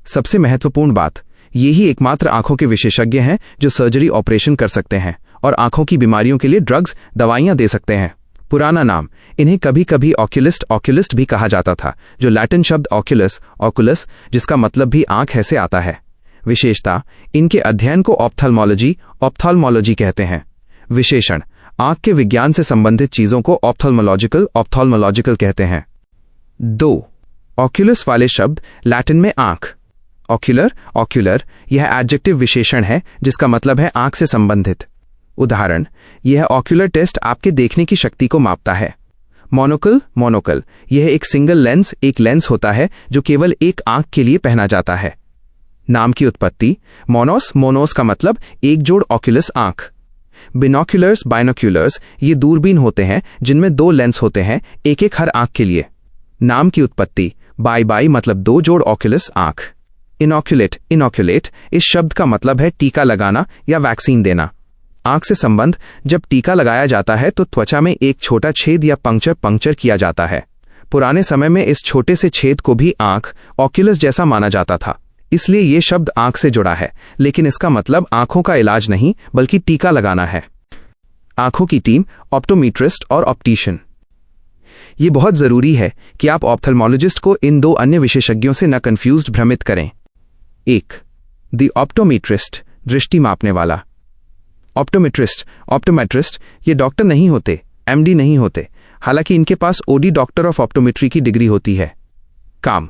सबसे महत्वपूर्ण बात, ये ही एकमात्र आंखों के विशेषज्ञ हैं जो सर्जरी ऑपरेशन कर सकते हैं और आंखों की बीमारियों के लिए ड्रग्स, दवाइयां दे सकते हैं। पुराना नाम, इन्हें कभी कभी ऑक्यूलिस्ट भी कहा जाता था, जो लैटिन शब्द ऑकुलस जिसका मतलब भी आंख है से आता है। विशेषता, इनके अध्ययन को ऑप्थाल्मोलॉजी कहते हैं। विशेषण, आंख के विज्ञान से संबंधित चीजों को ऑप्थाल्मोलॉजिकल कहते हैं। 2. ऑक्यूलस वाले शब्द, लैटिन में आंख। ऑक्यूलर यह एडजेक्टिव विशेषण है जिसका मतलब है आंख से संबंधित। उदाहरण, यह ऑक्यूलर टेस्ट आपके देखने की शक्ति को मापता है। मोनोकल यह एक सिंगल लेंस होता है जो केवल एक आंख के लिए पहना जाता है। नाम की उत्पत्ति, मोनोस का मतलब एक जोड़ ऑक्यूलस आंख। बाइनोक्यूलर्स ये दूरबीन होते हैं जिनमें 2 लेंस होते हैं, एक हर आंख के लिए। नाम की उत्पत्ति, बाई मतलब 2 जोड़ ऑक्यूलस आंख। इनोक्यूलेट इस शब्द का मतलब है टीका लगाना या वैक्सीन देना। आंख से संबंध, जब टीका लगाया जाता है तो त्वचा में एक छोटा छेद या पंक्चर किया जाता है। पुराने समय में इस छोटे से छेद को भी आंख, ऑक्यूलस जैसा माना जाता था, इसलिए ये शब्द आंख से जुड़ा है, लेकिन इसका मतलब आंखों का इलाज नहीं बल्कि टीका लगाना है। आंखों की टीम, ऑप्टोमेट्रिस्ट और ऑप्टिशियन। ये बहुत जरूरी है कि आप ऑप्थेल्मोलॉजिस्ट को इन 2 अन्य विशेषज्ञों से न भ्रमित करें। 1. द ऑप्टोमेट्रिस्ट, दृष्टि मापने वाला। ऑप्टोमेट्रिस्ट ये डॉक्टर नहीं होते, MD नहीं होते, हालांकि इनके पास OD डॉक्टर ऑफ ऑप्टोमेट्री की डिग्री होती है। काम,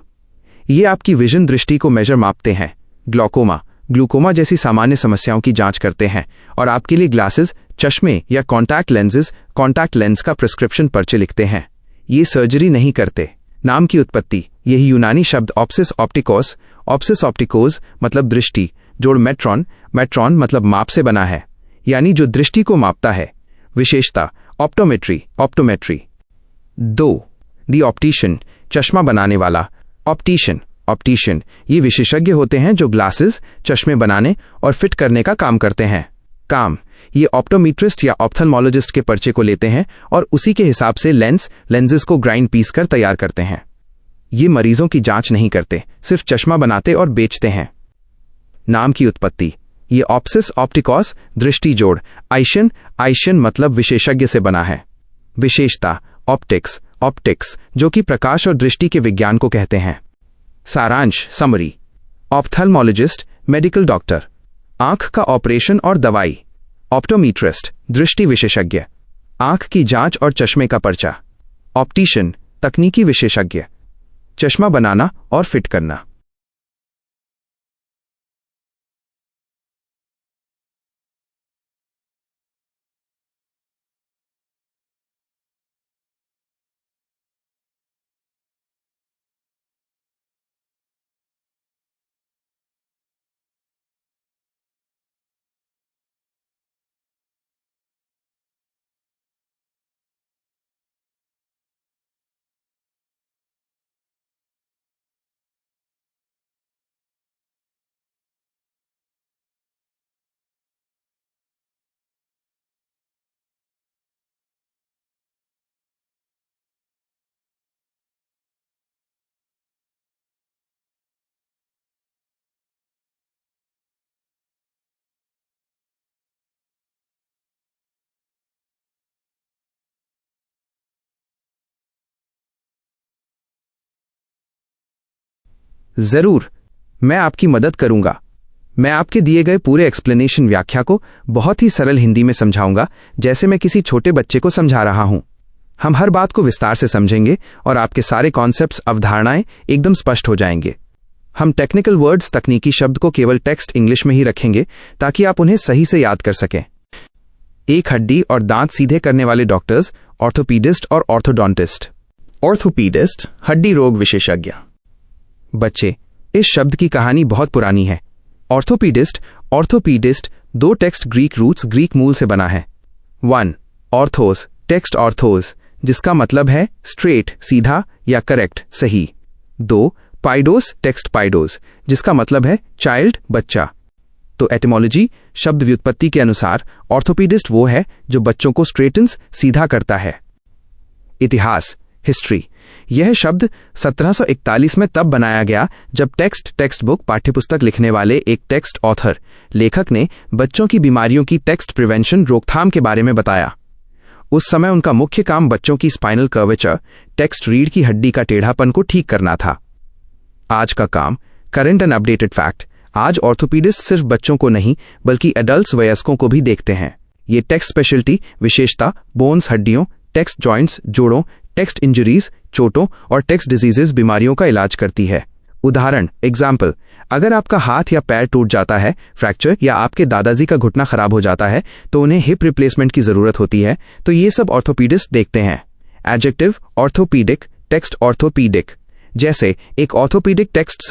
ये आपकी विजन, दृष्टि को मेजर मापते हैं। ग्लूकोमा जैसी सामान्य समस्याओं की जांच करते हैं और आपके लिए ग्लासेस, चश्मे या कॉन्टैक्ट लेंस का प्रिस्क्रिप्शन पर्चे लिखते हैं। ये सर्जरी नहीं करते। नाम की उत्पत्ति, यही यूनानी शब्द ऑप्सिस ऑप्टिकोस मतलब दृष्टि जोड़ मेट्रॉन मतलब माप से बना है, यानी जो दृष्टि को मापता है। विशेषता, ऑप्टोमेट्री। 2. द ऑप्टिशियन, चश्मा बनाने वाला। ऑप्टिशियन ये विशेषज्ञ होते हैं जो ग्लासेस, चश्मे बनाने और फिट करने का काम करते हैं। काम, ये ऑप्टोमेट्रिस्ट या ऑप्थेल्मोलॉजिस्ट के पर्चे को लेते हैं और उसी के हिसाब से लेंसेज को ग्राइंड पीस कर तैयार करते हैं। ये मरीजों की जांच नहीं करते, सिर्फ चश्मा बनाते और बेचते हैं। नाम की उत्पत्ति, ये ऑप्सिस ऑप्टिकोस दृष्टि जोड़ आइशन मतलब विशेषज्ञ से बना है। विशेषता, ऑप्टिक्स जो कि प्रकाश और दृष्टि के विज्ञान को कहते हैं। सारांश, समरी, ऑप्थेल्मोलॉजिस्ट मेडिकल डॉक्टर, आंख का ऑपरेशन और दवाई, ऑप्टोमीट्रिस्ट, दृष्टि विशेषज्ञ, आंख की जांच और चश्मे का पर्चा, ऑप्टिशियन, तकनीकी विशेषज्ञ, चश्मा बनाना और फिट करना। जरूर, मैं आपकी मदद करूंगा। मैं आपके दिए गए पूरे एक्सप्लेनेशन व्याख्या को बहुत ही सरल हिंदी में समझाऊंगा, जैसे मैं किसी छोटे बच्चे को समझा रहा हूं। हम हर बात को विस्तार से समझेंगे और आपके सारे कॉन्सेप्ट्स, अवधारणाएं एकदम स्पष्ट हो जाएंगे। हम टेक्निकल वर्ड्स, तकनीकी शब्द को केवल टेक्स्ट इंग्लिश में ही रखेंगे ताकि आप उन्हें सही से याद कर सकें। एक हड्डी और दांत सीधे करने वाले डॉक्टर्स ऑर्थोपीडिस्ट और ऑर्थोडोंटिस्ट। ऑर्थोपीडिस्ट, हड्डी रोग विशेषज्ञ। बच्चे, इस शब्द की कहानी बहुत पुरानी है। ऑर्थोपीडिस्ट दो टेक्स्ट ग्रीक रूट्स, ग्रीक मूल से बना है। 1. ऑर्थोस, टेक्स्ट ऑर्थोस, जिसका मतलब है स्ट्रेट, सीधा या करेक्ट, सही। 2. पाइडोस, टेक्स्ट पाइडोस, जिसका मतलब है चाइल्ड, बच्चा। तो एटिमोलॉजी, शब्द व्युत्पत्ति के अनुसार ऑर्थोपीडिस्ट वो है जो बच्चों को स्ट्रेटन्स, सीधा करता है। इतिहास, हिस्ट्री। यह शब्द 1741 में तब बनाया गया जब टेक्स्ट बुक, पाठ्यपुस्तक लिखने वाले एक टेक्स्ट ऑथर, लेखक ने बच्चों की बीमारियों की टेक्स्ट प्रिवेंशन, रोकथाम के बारे में बताया। उस समय उनका मुख्य काम बच्चों की स्पाइनल कर्वेचर, टेक्स्ट रीढ़ की हड्डी का टेढ़ापन को ठीक करना था। आज का काम, करंट एंड अपडेटेड फैक्ट। आज ऑर्थोपीडिस्ट सिर्फ बच्चों को नहीं बल्कि एडल्ट्स, वयस्कों को भी देखते हैं। ये टेक्स्ट स्पेशलिटी, विशेषता, बोन्स, हड्डियों, टेक्स्ट जॉइंट्स, जोड़ों, टेक्स्ट इंजरीज, चोटों और टेक्स्ट डिजीजेस, बीमारियों का इलाज करती है। उदाहरण, एग्जाम्पल, अगर आपका हाथ या पैर टूट जाता है, फ्रैक्चर, या आपके दादाजी का घुटना खराब हो जाता है तो उन्हें हिप रिप्लेसमेंट की जरूरत होती है, तो ये सब ऑर्थोपीडिस्ट देखते हैं। Adjective, orthopaedic, text orthopaedic. जैसे एक ऑर्थोपीडिक टेक्स्ट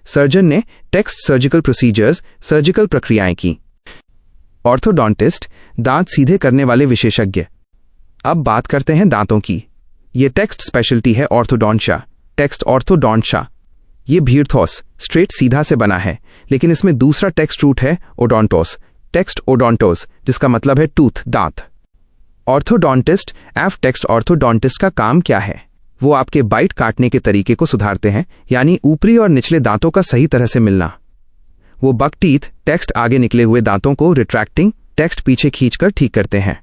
सर्जन ने टेक्स्ट सर्जिकल प्रोसीजर्स, सर्जिकल प्रक्रियाएं की। ऑर्थोडोंटिस्ट, दांत सीधे करने वाले विशेषज्ञ। अब बात करते हैं दांतों की। ये टेक्स्ट स्पेशलिटी है ऑर्थोडोंटिया, टेक्स्ट ऑर्थोडोंटिया। ये भीर्थोस, स्ट्रेट, सीधा से बना है, लेकिन इसमें दूसरा टेक्स्ट रूट है ओडोंटोस, टेक्स्ट ओडोंटोस, जिसका मतलब है टूथ, दांत। ऑर्थोडोंटिस्ट टेक्स्ट ऑर्थोडोंटिस्ट का काम क्या है? वो आपके बाइट काटने के तरीके को सुधारते हैं, यानी ऊपरी और निचले दांतों का सही तरह से मिलना। वो बक टीथ, टेक्स्ट आगे निकले हुए दांतों को रिट्रैक्टिंग, टेक्स्ट पीछे खींचकर ठीक करते हैं।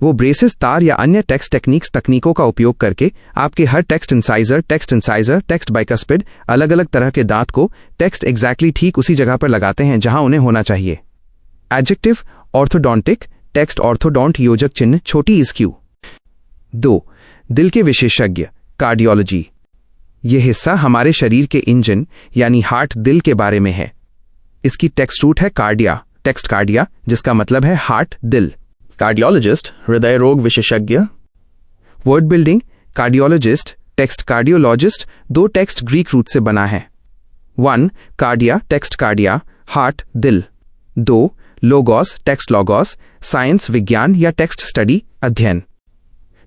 वो ब्रेसेस, तार या अन्य टेक्स्ट तकनीकों का उपयोग करके आपके हर टेक्स्ट इंसाइजर, टेक्स्ट बाइकस्पिड, अलग अलग तरह के दांत को टेक्स्ट एग्जैक्टली ठीक उसी जगह पर लगाते हैं जहां उन्हें होना चाहिए। एडजेक्टिव, ऑर्थोडोंटिक, टेक्स्ट ऑर्थोडोंट, योजक चिन्ह, छोटी इसक्यू। 2. दिल के विशेषज्ञ, कार्डियोलॉजी। यह हिस्सा हमारे शरीर के इंजन यानी हार्ट, दिल के बारे में है। इसकी टेक्स्ट रूट है कार्डिया, टेक्स्ट कार्डिया, जिसका मतलब है हार्ट, दिल। कार्डियोलॉजिस्ट, हृदय रोग विशेषज्ञ। Word building, cardiologist, text cardiologist, दो टेक्स्ट ग्रीक रूट से बना है। 1. कार्डिया, टेक्स्ट कार्डिया, हार्ट, दिल। 2. लोगोस, टेक्स्ट लोगोस, साइंस, विज्ञान या टेक्स्ट स्टडी, अध्ययन।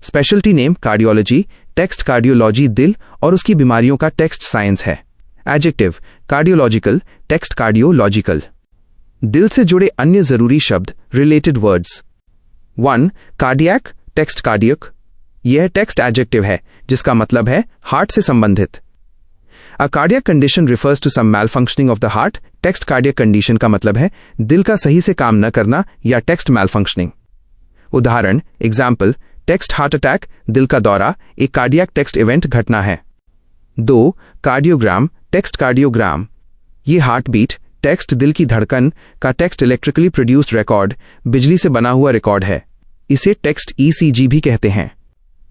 Speciality name, cardiology, text cardiology, दिल और उसकी बीमारियों का टेक्स्ट साइंस है। Adjective, cardiological, text cardiological. दिल से जुड़े अन्य जरूरी शब्द, related words. 1. Cardiac, text cardiac. यह टेक्स्ट एडजेक्टिव है जिसका मतलब है हार्ट से संबंधित। A cardiac condition refers to some malfunctioning of the heart, text cardiac condition का मतलब है दिल का सही से काम न करना या टेक्स्ट मैलफंक्शनिंग। उदाहरण, एग्जाम्पल, टेक्स्ट हार्ट अटैक, दिल का दौरा, एक कार्डियक टेक्स्ट इवेंट, घटना है। 2. Cardiogram, text cardiogram. ये हार्ट बीट, टेक्स्ट दिल की धड़कन का टेक्स्ट इलेक्ट्रिकली प्रोड्यूस्ड रिकॉर्ड, बिजली से बना हुआ रिकॉर्ड है। इसे टेक्स्ट ECG भी कहते हैं।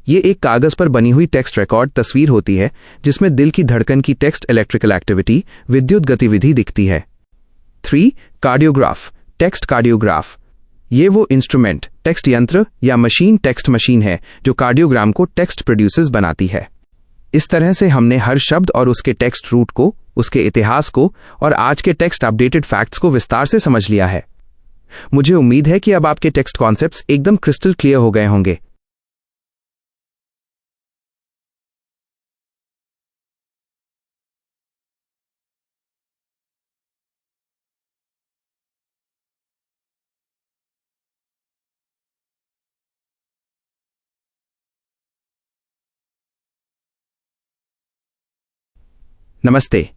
ये एक कागज पर बनी हुई टेक्स्ट रिकॉर्ड तस्वीर होती है जिसमें दिल की धड़कन की टेक्स्ट इलेक्ट्रिकल एक्टिविटी, विद्युत गतिविधि दिखती है। 3. Cardiograph, text cardiograph. ये वो इंस्ट्रूमेंट, टेक्स्ट यंत्र या मशीन, टेक्स्ट मशीन है जो कार्डियोग्राम को टेक्स्ट प्रोड्यूसेस बनाती है। इस तरह से हमने हर शब्द और उसके टेक्स्ट रूट को, उसके इतिहास को और आज के टेक्स्ट अपडेटेड फैक्ट्स को विस्तार से समझ लिया है। मुझे उम्मीद है कि अब आपके टेक्स्ट कॉन्सेप्ट्स एकदम क्रिस्टल क्लियर हो गए होंगे। नमस्ते।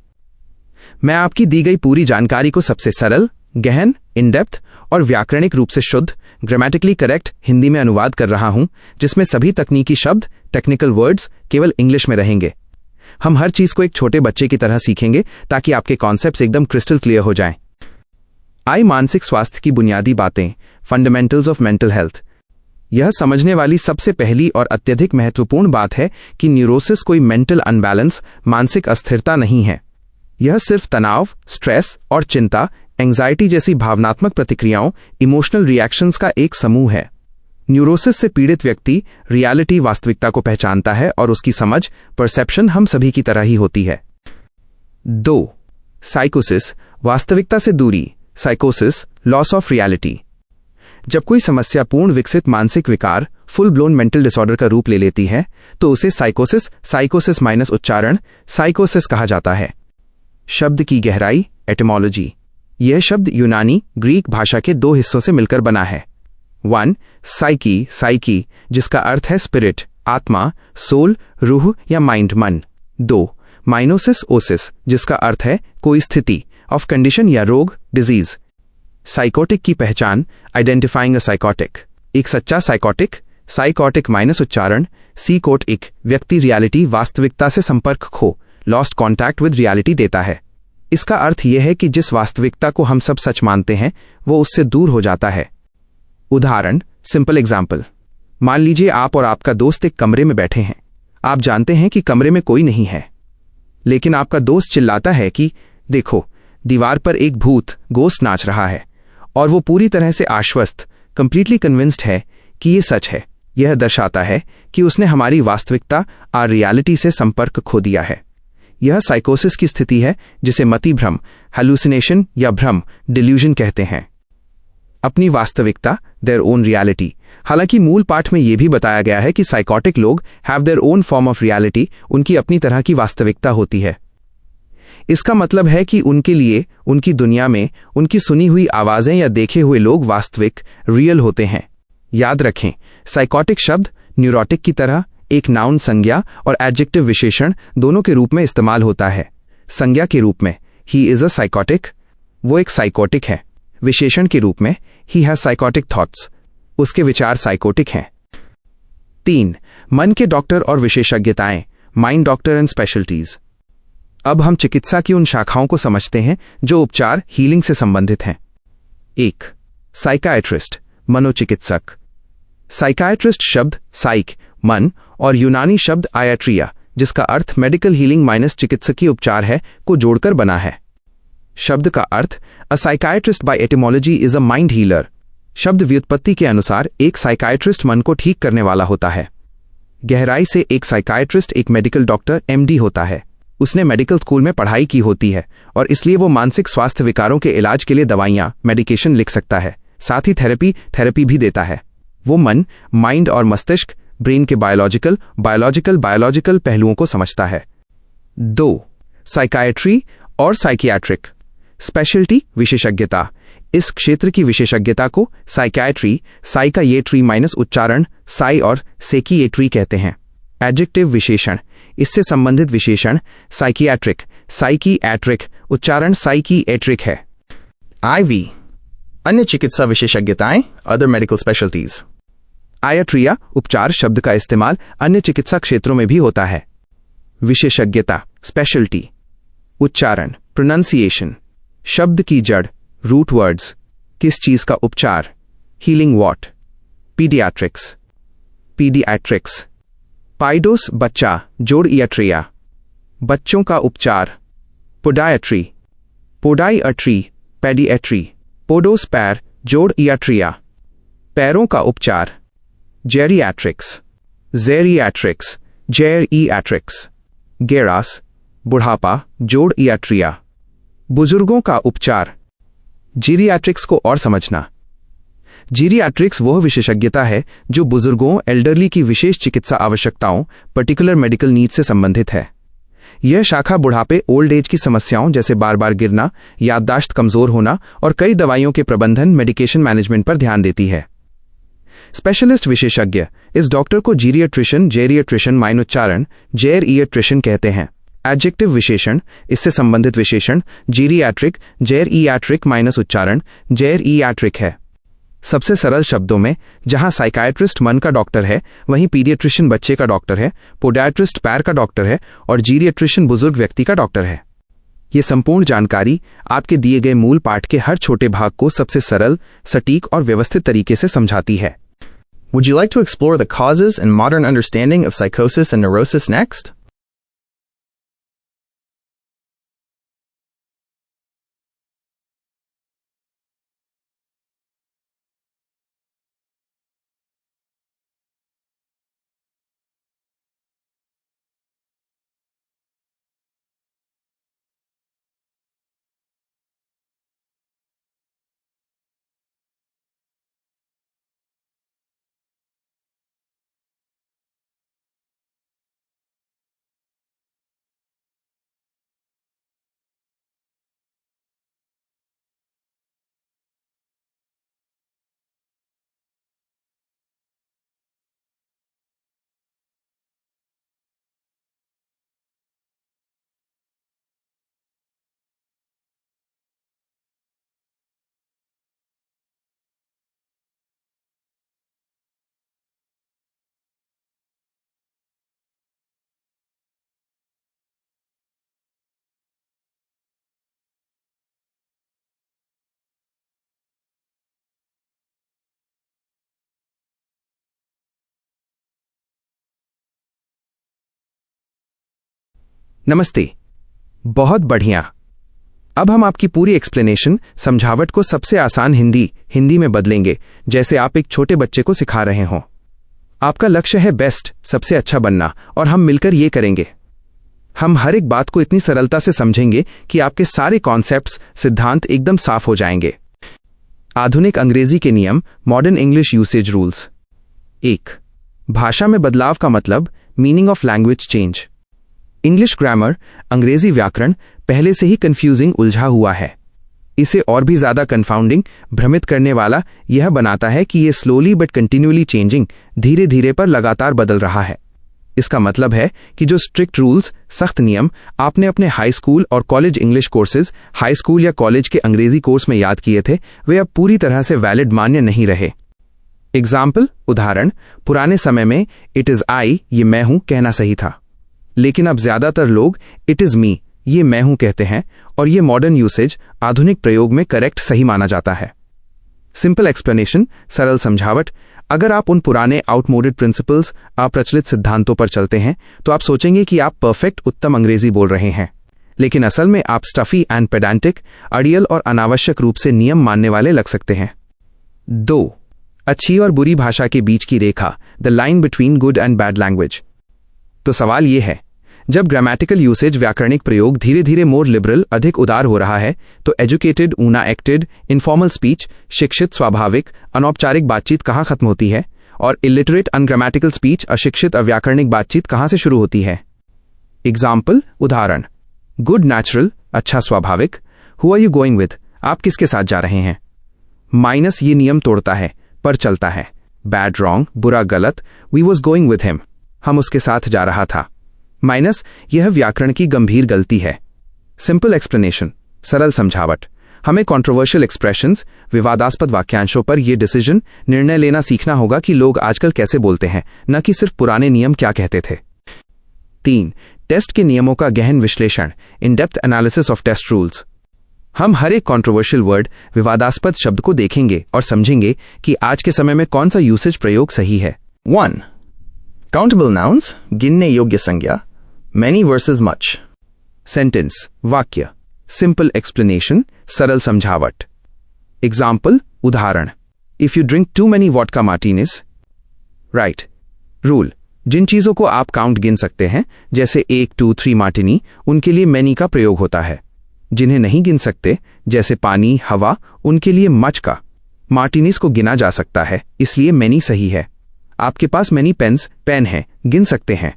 मैं आपकी दी गई पूरी जानकारी को सबसे सरल, गहन, इन डेप्थ और व्याकरणिक रूप से शुद्ध, ग्रामेटिकली करेक्ट हिंदी में अनुवाद कर रहा हूं, जिसमें सभी तकनीकी शब्द, टेक्निकल वर्ड्स केवल इंग्लिश में रहेंगे। हम हर चीज को एक छोटे बच्चे की तरह सीखेंगे ताकि आपके कॉन्सेप्ट्स एकदम क्रिस्टल क्लियर हो जाएं। आई मानसिक स्वास्थ्य की बुनियादी बातें, फंडामेंटल्स ऑफ मेंटल हेल्थ। यह समझने वाली सबसे पहली और अत्यधिक महत्वपूर्ण बात है कि न्यूरोसिस कोई मेंटल अनबैलेंस, मानसिक अस्थिरता नहीं है। यह सिर्फ तनाव, स्ट्रेस और चिंता, एंजाइटी जैसी भावनात्मक प्रतिक्रियाओं, इमोशनल रिएक्शंस का एक समूह है। न्यूरोसिस से पीड़ित व्यक्ति रियलिटी, वास्तविकता को पहचानता है और उसकी समझ, परसेप्शन हम सभी की तरह ही होती है। 2. साइकोसिस, वास्तविकता से दूरी, साइकोसिस, लॉस ऑफ रियलिटी। जब कोई समस्या पूर्ण विकसित मानसिक विकार, फुल ब्लोन मेंटल डिसऑर्डर का रूप ले लेती है तो उसे साइकोसिस, साइकोसिस माइनस उच्चारण, साइकोसिस कहा जाता है। शब्द की गहराई, एटिमोलॉजी। यह शब्द यूनानी, ग्रीक भाषा के 2 हिस्सों से मिलकर बना है। 1. साइकी, साइकी जिसका अर्थ है स्पिरिट, आत्मा, सोल, रूह या माइंड, मन। 2. माइनोसिस, ओसिस जिसका अर्थ है कोई स्थिति, ऑफ कंडीशन या रोग, डिजीज। साइकोटिक की पहचान, आइडेंटिफाइंग अ साइकोटिक। एक सच्चा साइकोटिक, साइकोटिक माइनस उच्चारण, सीकोटिक, व्यक्ति रियलिटी, वास्तविकता से संपर्क खो, लॉस्ट कॉन्टैक्ट विद रियलिटी देता है। इसका अर्थ यह है कि जिस वास्तविकता को हम सब सच मानते हैं वो उससे दूर हो जाता है। उदाहरण, सिंपल एग्जाम्पल। मान लीजिए आप और आपका दोस्त एक कमरे में बैठे हैं। आप जानते हैं कि कमरे में कोई नहीं है, लेकिन आपका दोस्त चिल्लाता है कि देखो, दीवार पर एक भूत, गोस्ट नाच रहा है, और वो पूरी तरह से आश्वस्त, कंप्लीटली कन्विंस्ड है कि ये सच है। यह दर्शाता है कि उसने हमारी वास्तविकता, आर रियलिटी से संपर्क खो दिया है। यह साइकोसिस की स्थिति है जिसे मति भ्रम, हैलुसिनेशन या भ्रम, डिल्यूजन कहते हैं। अपनी वास्तविकता, देयर ओन रियलिटी। हालांकि मूल पाठ में यह भी बताया गया है कि साइकोटिक लोग have their own form of reality, उनकी अपनी तरह की वास्तविकता होती है। इसका मतलब है कि उनके लिए, उनकी दुनिया में, उनकी सुनी हुई आवाजें या देखे हुए लोग वास्तविक, रियल होते हैं। याद रखें, साइकोटिक शब्द न्यूरोटिक की तरह एक नाउन संज्ञा और एडजेक्टिव विशेषण दोनों के रूप में इस्तेमाल होता है। संज्ञा के रूप में ही इज अ साइकोटिक, वो एक साइकोटिक है। विशेषण के रूप में ही हैज साइकोटिक थॉट्स, उसके विचार साइकोटिक हैं। 3. मन के डॉक्टर और विशेषज्ञताएं, माइंड डॉक्टर एंड स्पेशलिटीज। अब हम चिकित्सा की उन शाखाओं को समझते हैं जो उपचार, हीलिंग से संबंधित हैं। 1. साइकाइट्रिस्ट, मनोचिकित्सक। साइकाइट्रिस्ट शब्द साइक, मन, और यूनानी शब्द आयाट्रिया जिसका अर्थ मेडिकल हीलिंग माइनस चिकित्सकीय उपचार है, को जोड़कर बना है। शब्द का अर्थ, a psychiatrist by etymology is a mind healer. शब्द व्युत्पत्ति के अनुसार एक साइकाइट्रिस्ट मन को ठीक करने वाला होता है। गहराई से एक साइकाइट्रिस्ट एक मेडिकल डॉक्टर, MD होता है। उसने मेडिकल स्कूल में पढ़ाई की होती है और इसलिए वो मानसिक स्वास्थ्य विकारों के इलाज के लिए दवाइयां, मेडिकेशन लिख सकता है, साथ ही थेरेपी भी देता है। वो मन, माइंड और मस्तिष्क, ब्रेन के बायोलॉजिकल पहलुओं को समझता है। 2. साइकाइट्री और साइकियाट्रिक। स्पेशलिटी, विशेषज्ञता। इस क्षेत्र की विशेषज्ञता को साइकियाट्री, साई का ये ट्री माइनस उच्चारण, साई और सेकिएट्री कहते हैं। एडजेक्टिव विशेषण, इससे संबंधित विशेषण साइकियाट्रिक, साइकिएट्रिक, उच्चारण साइकिएट्रिक है। IV, अन्य चिकित्सा विशेषज्ञताएं, अदर मेडिकल स्पेशलिटीज। आयाट्रिया, उपचार शब्द का इस्तेमाल अन्य चिकित्सा क्षेत्रों में भी होता है। विशेषज्ञता, स्पेशलिटी। उच्चारण, प्रोनंसिएशन। शब्द की जड़, रूट वर्ड्स, किस चीज का उपचार, हीलिंग वॉट, पीडियाट्रिक्स, पीडियाट्रिक्स, पाइडोस बच्चा, जोड़ इयाट्रिया, बच्चों का उपचार, पोडायट्री, पोडाइट्री, पेडिएट्री, पोडोस पैर, जोड़ इयाट्रिया, पैरों का उपचार, जेरियाट्रिक्स, जेरियाट्रिक्स, जेरियाट्रिक्स, गेरास, बुढ़ापा, जोड़ इयाट्रिया, बुजुर्गों का उपचार। जीरियाट्रिक्स को और समझना। जीरियाट्रिक्स वह विशेषज्ञता है जो बुजुर्गों एल्डरली की विशेष चिकित्सा आवश्यकताओं पर्टिकुलर मेडिकल नीड से संबंधित है। यह शाखा बुढ़ापे ओल्ड एज की समस्याओं जैसे बार बार गिरना, याददाश्त कमजोर होना और कई दवाइयों के प्रबंधन मेडिकेशन मैनेजमेंट पर ध्यान देती है। स्पेशलिस्ट विशेषज्ञ इस डॉक्टर को जीरियाट्रिशियन, जेरियाट्रिशियन माइनोच्चारण जेरियाट्रिशियन कहते हैं। एडजेक्टिव विशेषण, इससे संबंधित विशेषण जीरियाट्रिक, जेरियाट्रिक माइनस उच्चारण जेरियाट्रिक है। सबसे सरल शब्दों में, जहां साइकाइट्रिस्ट मन का डॉक्टर है, वहीं पीडियाट्रिशियन बच्चे का डॉक्टर है, पोडियाट्रिस्ट पैर का डॉक्टर है और जीरियाट्रिशियन बुजुर्ग व्यक्ति का डॉक्टर है। ये संपूर्ण जानकारी आपके दिए गए मूल पाठ के हर छोटे भाग को सबसे सरल, सटीक और व्यवस्थित तरीके से समझाती है। Would you like to explore the causes and modern understanding of psychosis and neurosis next? नमस्ते। बहुत बढ़िया। अब हम आपकी पूरी एक्सप्लेनेशन, समझावट को सबसे आसान हिंदी में बदलेंगे, जैसे आप एक छोटे बच्चे को सिखा रहे हों। आपका लक्ष्य है बेस्ट, सबसे अच्छा बनना, और हम मिलकर ये करेंगे। हम हर एक बात को इतनी सरलता से समझेंगे कि आपके सारे कॉन्सेप्ट्स, सिद्धांत एकदम साफ हो जाएंगे। आधुनिक अंग्रेजी के नियम, मॉडर्न इंग्लिश यूसेज रूल्स। 1. भाषा में बदलाव का मतलब, meaning of language change. English grammar, अंग्रेजी व्याकरण पहले से ही कंफ्यूजिंग, उलझा हुआ है। इसे और भी ज्यादा कंफाउंडिंग, भ्रमित करने वाला यह बनाता है कि ये स्लोली बट कंटिन्यूअली चेंजिंग, धीरे धीरे पर लगातार बदल रहा है। इसका मतलब है कि जो स्ट्रिक्ट रूल्स, सख्त नियम आपने अपने हाई स्कूल और college English courses, high school या कॉलेज के अंग्रेजी कोर्स में याद किए थे, वे अब पूरी तरह से वैलिड, मान्य नहीं रहे। एग्जाम्पल, उदाहरण, पुराने समय में इट इज आई, ये मैं हूं, कहना सही था, लेकिन अब ज्यादातर लोग इट इज मी, ये मैं हूं कहते हैं, और ये मॉडर्न यूसेज, आधुनिक प्रयोग में करेक्ट, सही माना जाता है। सिंपल एक्सप्लेनेशन, सरल समझावट। अगर आप उन पुराने आउटमोडेड प्रिंसिपल्स, अप्रचलित सिद्धांतों पर चलते हैं, तो आप सोचेंगे कि आप परफेक्ट, उत्तम अंग्रेजी बोल रहे हैं, लेकिन असल में आप स्टफी एंड पेडेंटिक, अड़ियल और अनावश्यक रूप से नियम मानने वाले लग सकते हैं। 2. अच्छी और बुरी भाषा के बीच की रेखा, the line between good and bad language. तो सवाल यह है, जब ग्रामेटिकल यूसेज, व्याकरणिक प्रयोग धीरे धीरे मोर लिबरल, अधिक उदार हो रहा है, तो educated, Una acted, informal speech, शिक्षित, स्वाभाविक, अनौपचारिक बातचीत कहाँ खत्म होती है, और इलिटरेट, अनग्रामेटिकल स्पीच, अशिक्षित, अव्याकरणिक बातचीत कहाँ से शुरू होती है। एग्जाम्पल, उदाहरण, गुड नेचुरल, अच्छा स्वाभाविक, who are you going with, आप किसके साथ जा रहे हैं। माइनस, ये नियम तोड़ता है पर चलता है। बैड रॉन्ग, बुरा गलत, we was going with him, हम उसके साथ जा रहा था। माइनस, यह व्याकरण की गंभीर गलती है। सिंपल एक्सप्लेनेशन, सरल समझावट। हमें कंट्रोवर्शियल एक्सप्रेशंस, विवादास्पद वाक्यांशों पर यह डिसीजन, निर्णय लेना सीखना होगा कि लोग आजकल कैसे बोलते हैं, न कि सिर्फ पुराने नियम क्या कहते थे। 3. टेस्ट के नियमों का गहन विश्लेषण, in depth analysis of test rules. हम हर एक कंट्रोवर्शियल वर्ड, विवादास्पद शब्द को देखेंगे और समझेंगे कि आज के समय में कौन सा यूसेज प्रयोग सही है। 1. Countable nouns, गिनने योग्य संज्ञा, many versus much. सेंटेंस, वाक्य, सिंपल एक्सप्लेनेशन, सरल समझावट। एग्जाम्पल, उदाहरण, if you drink too many vodka martinis. Right. Rule, जिन चीजों को आप काउंट गिन सकते हैं, जैसे 1, 2, 3 मार्टिनी, उनके लिए मैनी का प्रयोग होता है। जिन्हें नहीं गिन सकते, जैसे पानी, हवा, उनके लिए मच का। मार्टिनीज को गिना जा सकता है, इसलिए मैनी सही है। आपके पास मैनी पेन्स, पेन है, गिन सकते हैं।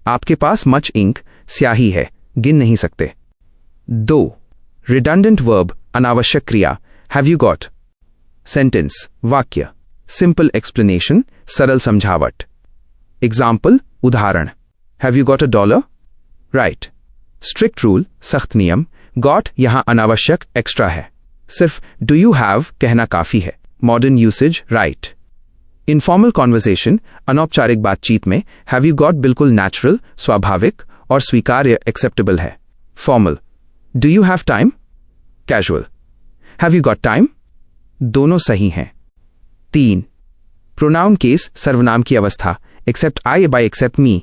आपके पास मच इंक, स्याही है, गिन नहीं सकते। 2. रिडंडेंट वर्ब, अनावश्यक क्रिया, हैव यू गॉट। सेंटेंस, वाक्य, सिंपल एक्सप्लेनेशन, सरल समझावट। एग्जाम्पल, उदाहरण, have you got $1? Right. Strict rule, सख्त नियम, गॉट यहां अनावश्यक एक्स्ट्रा है, सिर्फ डू यू हैव कहना काफी है। Modern usage, right. Informal conversation, अनौपचारिक बातचीत में हैव यू गॉट बिल्कुल नेचुरल, स्वाभाविक और स्वीकार्य, एक्सेप्टेबल है। Formal, do you have time. Casual, have you got time. दोनों सही हैं। 3. प्रोनाउन केस, सर्वनाम की अवस्था, except I by except me.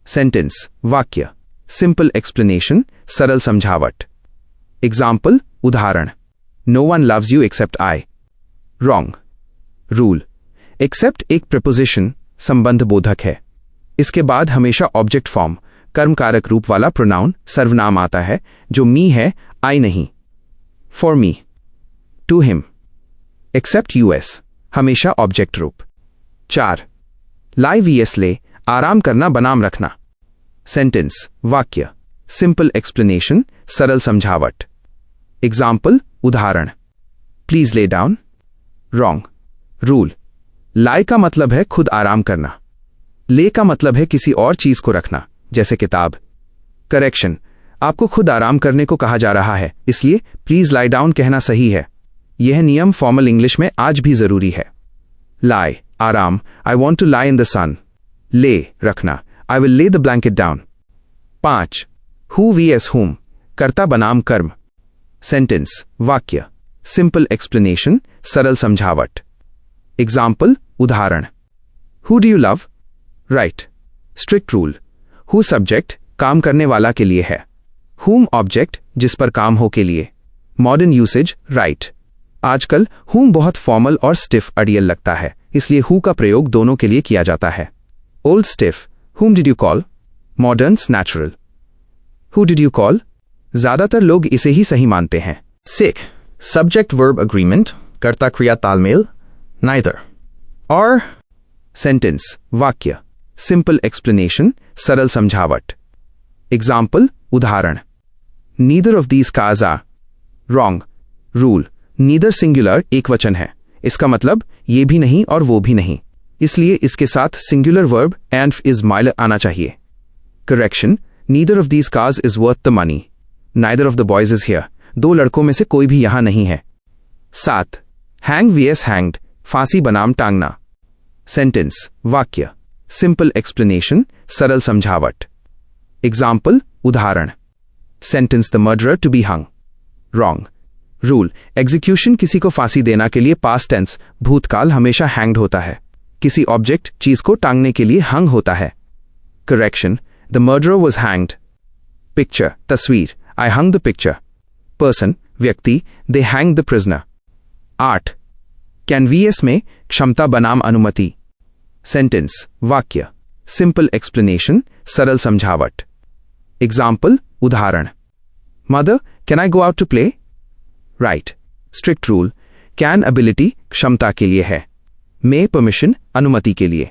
Sentence, वाक्य, सिंपल एक्सप्लेनेशन, सरल समझावट। एग्जाम्पल, उदाहरण, no one loves you except I. Wrong. Rule, except एक प्रिपोजिशन, संबंध बोधक है। इसके बाद हमेशा ऑब्जेक्ट फॉर्म, कर्मकारक रूप वाला प्रोनाउन, सर्वनाम आता है, जो मी है, आई नहीं। For me, to him. Except us, हमेशा ऑब्जेक्ट रूप। 4. लाई वीएस ले, आराम करना बनाम रखना। सेंटेंस, वाक्य, सिंपल एक्सप्लेनेशन, सरल समझावट। एग्जाम्पल, उदाहरण, please lay down. Wrong. Rule, lie का मतलब है खुद आराम करना। ले का मतलब है किसी और चीज को रखना, जैसे किताब। करेक्शन, आपको खुद आराम करने को कहा जा रहा है, इसलिए प्लीज लाई डाउन कहना सही है। यह नियम फॉर्मल इंग्लिश में आज भी जरूरी है। लाई, आराम, I want to lie in the sun. Lay, रखना, I will lay the blanket down. 5. Who VS whom, कर्ता बनाम कर्म। सेंटेंस, वाक्य, सिंपल एक्सप्लेनेशन, सरल समझावट। एग्जाम्पल, उदाहरण, who do you love. Right. Strict rule, who subject, काम करने वाला के लिए है। हुम ऑब्जेक्ट, जिस पर काम हो के लिए। Modern usage, right. आजकल हुम बहुत फॉर्मल और स्टिफ अड़ियल लगता है, इसलिए हु का प्रयोग दोनों के लिए किया जाता है। ओल्ड स्टिफ, हुम did you call. मॉडर्न्स, natural, who did you call. ज्यादातर लोग इसे ही सही मानते हैं। 6. Subject verb agreement, कर्ता क्रिया तालमेल, neither. Or. सेंटेंस, वाक्य, सिंपल एक्सप्लेनेशन, सरल समझावट। एग्जाम्पल, उदाहरण, neither of these cars are. Wrong. Rule, neither singular एक वचन है, इसका मतलब ये भी नहीं और वो भी नहीं, इसलिए इसके साथ singular verb and is mile आना चाहिए। Correction, neither of these cars is worth the money. Neither of the boys is here, दो लड़कों में से कोई भी यहां नहीं है। 7. हैंग वीएस हैंग्ड, फांसी बनाम टांगना। सेंटेंस, वाक्य, सिंपल एक्सप्लेनेशन, सरल समझावट। एग्जाम्पल, उदाहरण, sentence the murderer to be hung. Wrong. Rule, execution किसी को फांसी देना के लिए पास्ट टेंस, भूतकाल, हमेशा हैंग्ड होता है। किसी ऑब्जेक्ट, चीज को टांगने के लिए हंग होता है। Correction, the murderer was hanged. Picture, तस्वीर, I hung the picture. Person, व्यक्ति, they hang the prisoner. 8. Can VS में क्षमता बनाम अनुमति। सेंटेंस, वाक्य, सिंपल एक्सप्लेनेशन, सरल समझावट। एग्जाम्पल, उदाहरण, mother, can I go out to play. Right. Strict rule, can ability क्षमता के लिए है, मे परमिशन अनुमति के लिए।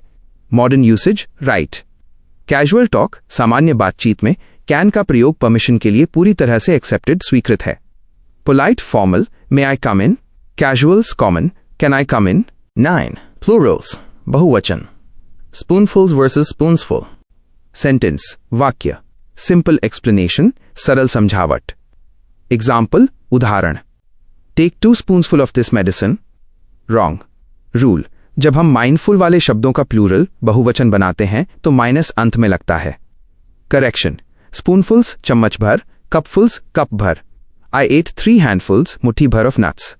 Modern usage, right. Casual talk, सामान्य बातचीत में कैन का प्रयोग परमिशन के लिए पूरी तरह से एक्सेप्टेड, स्वीकृत है। Polite, formal, may I come in. Casuals, common, can I come in. 9. Plurals, बहुवचन, spoonfuls versus spoonsful. सेंटेंस, वाक्य, सिंपल एक्सप्लेनेशन, सरल समझावट। एग्जाम्पल, उदाहरण, take 2 spoonsful of this medicine. Wrong. Rule, जब हम माइंडफुल वाले शब्दों का प्लूरल, बहुवचन बनाते हैं तो माइनस अंत में लगता है। करेक्शन, स्पूनफुल्स चम्मच भर, कपफुल्स कप भर। I ate 3 handfuls, मुट्ठी भर of nuts.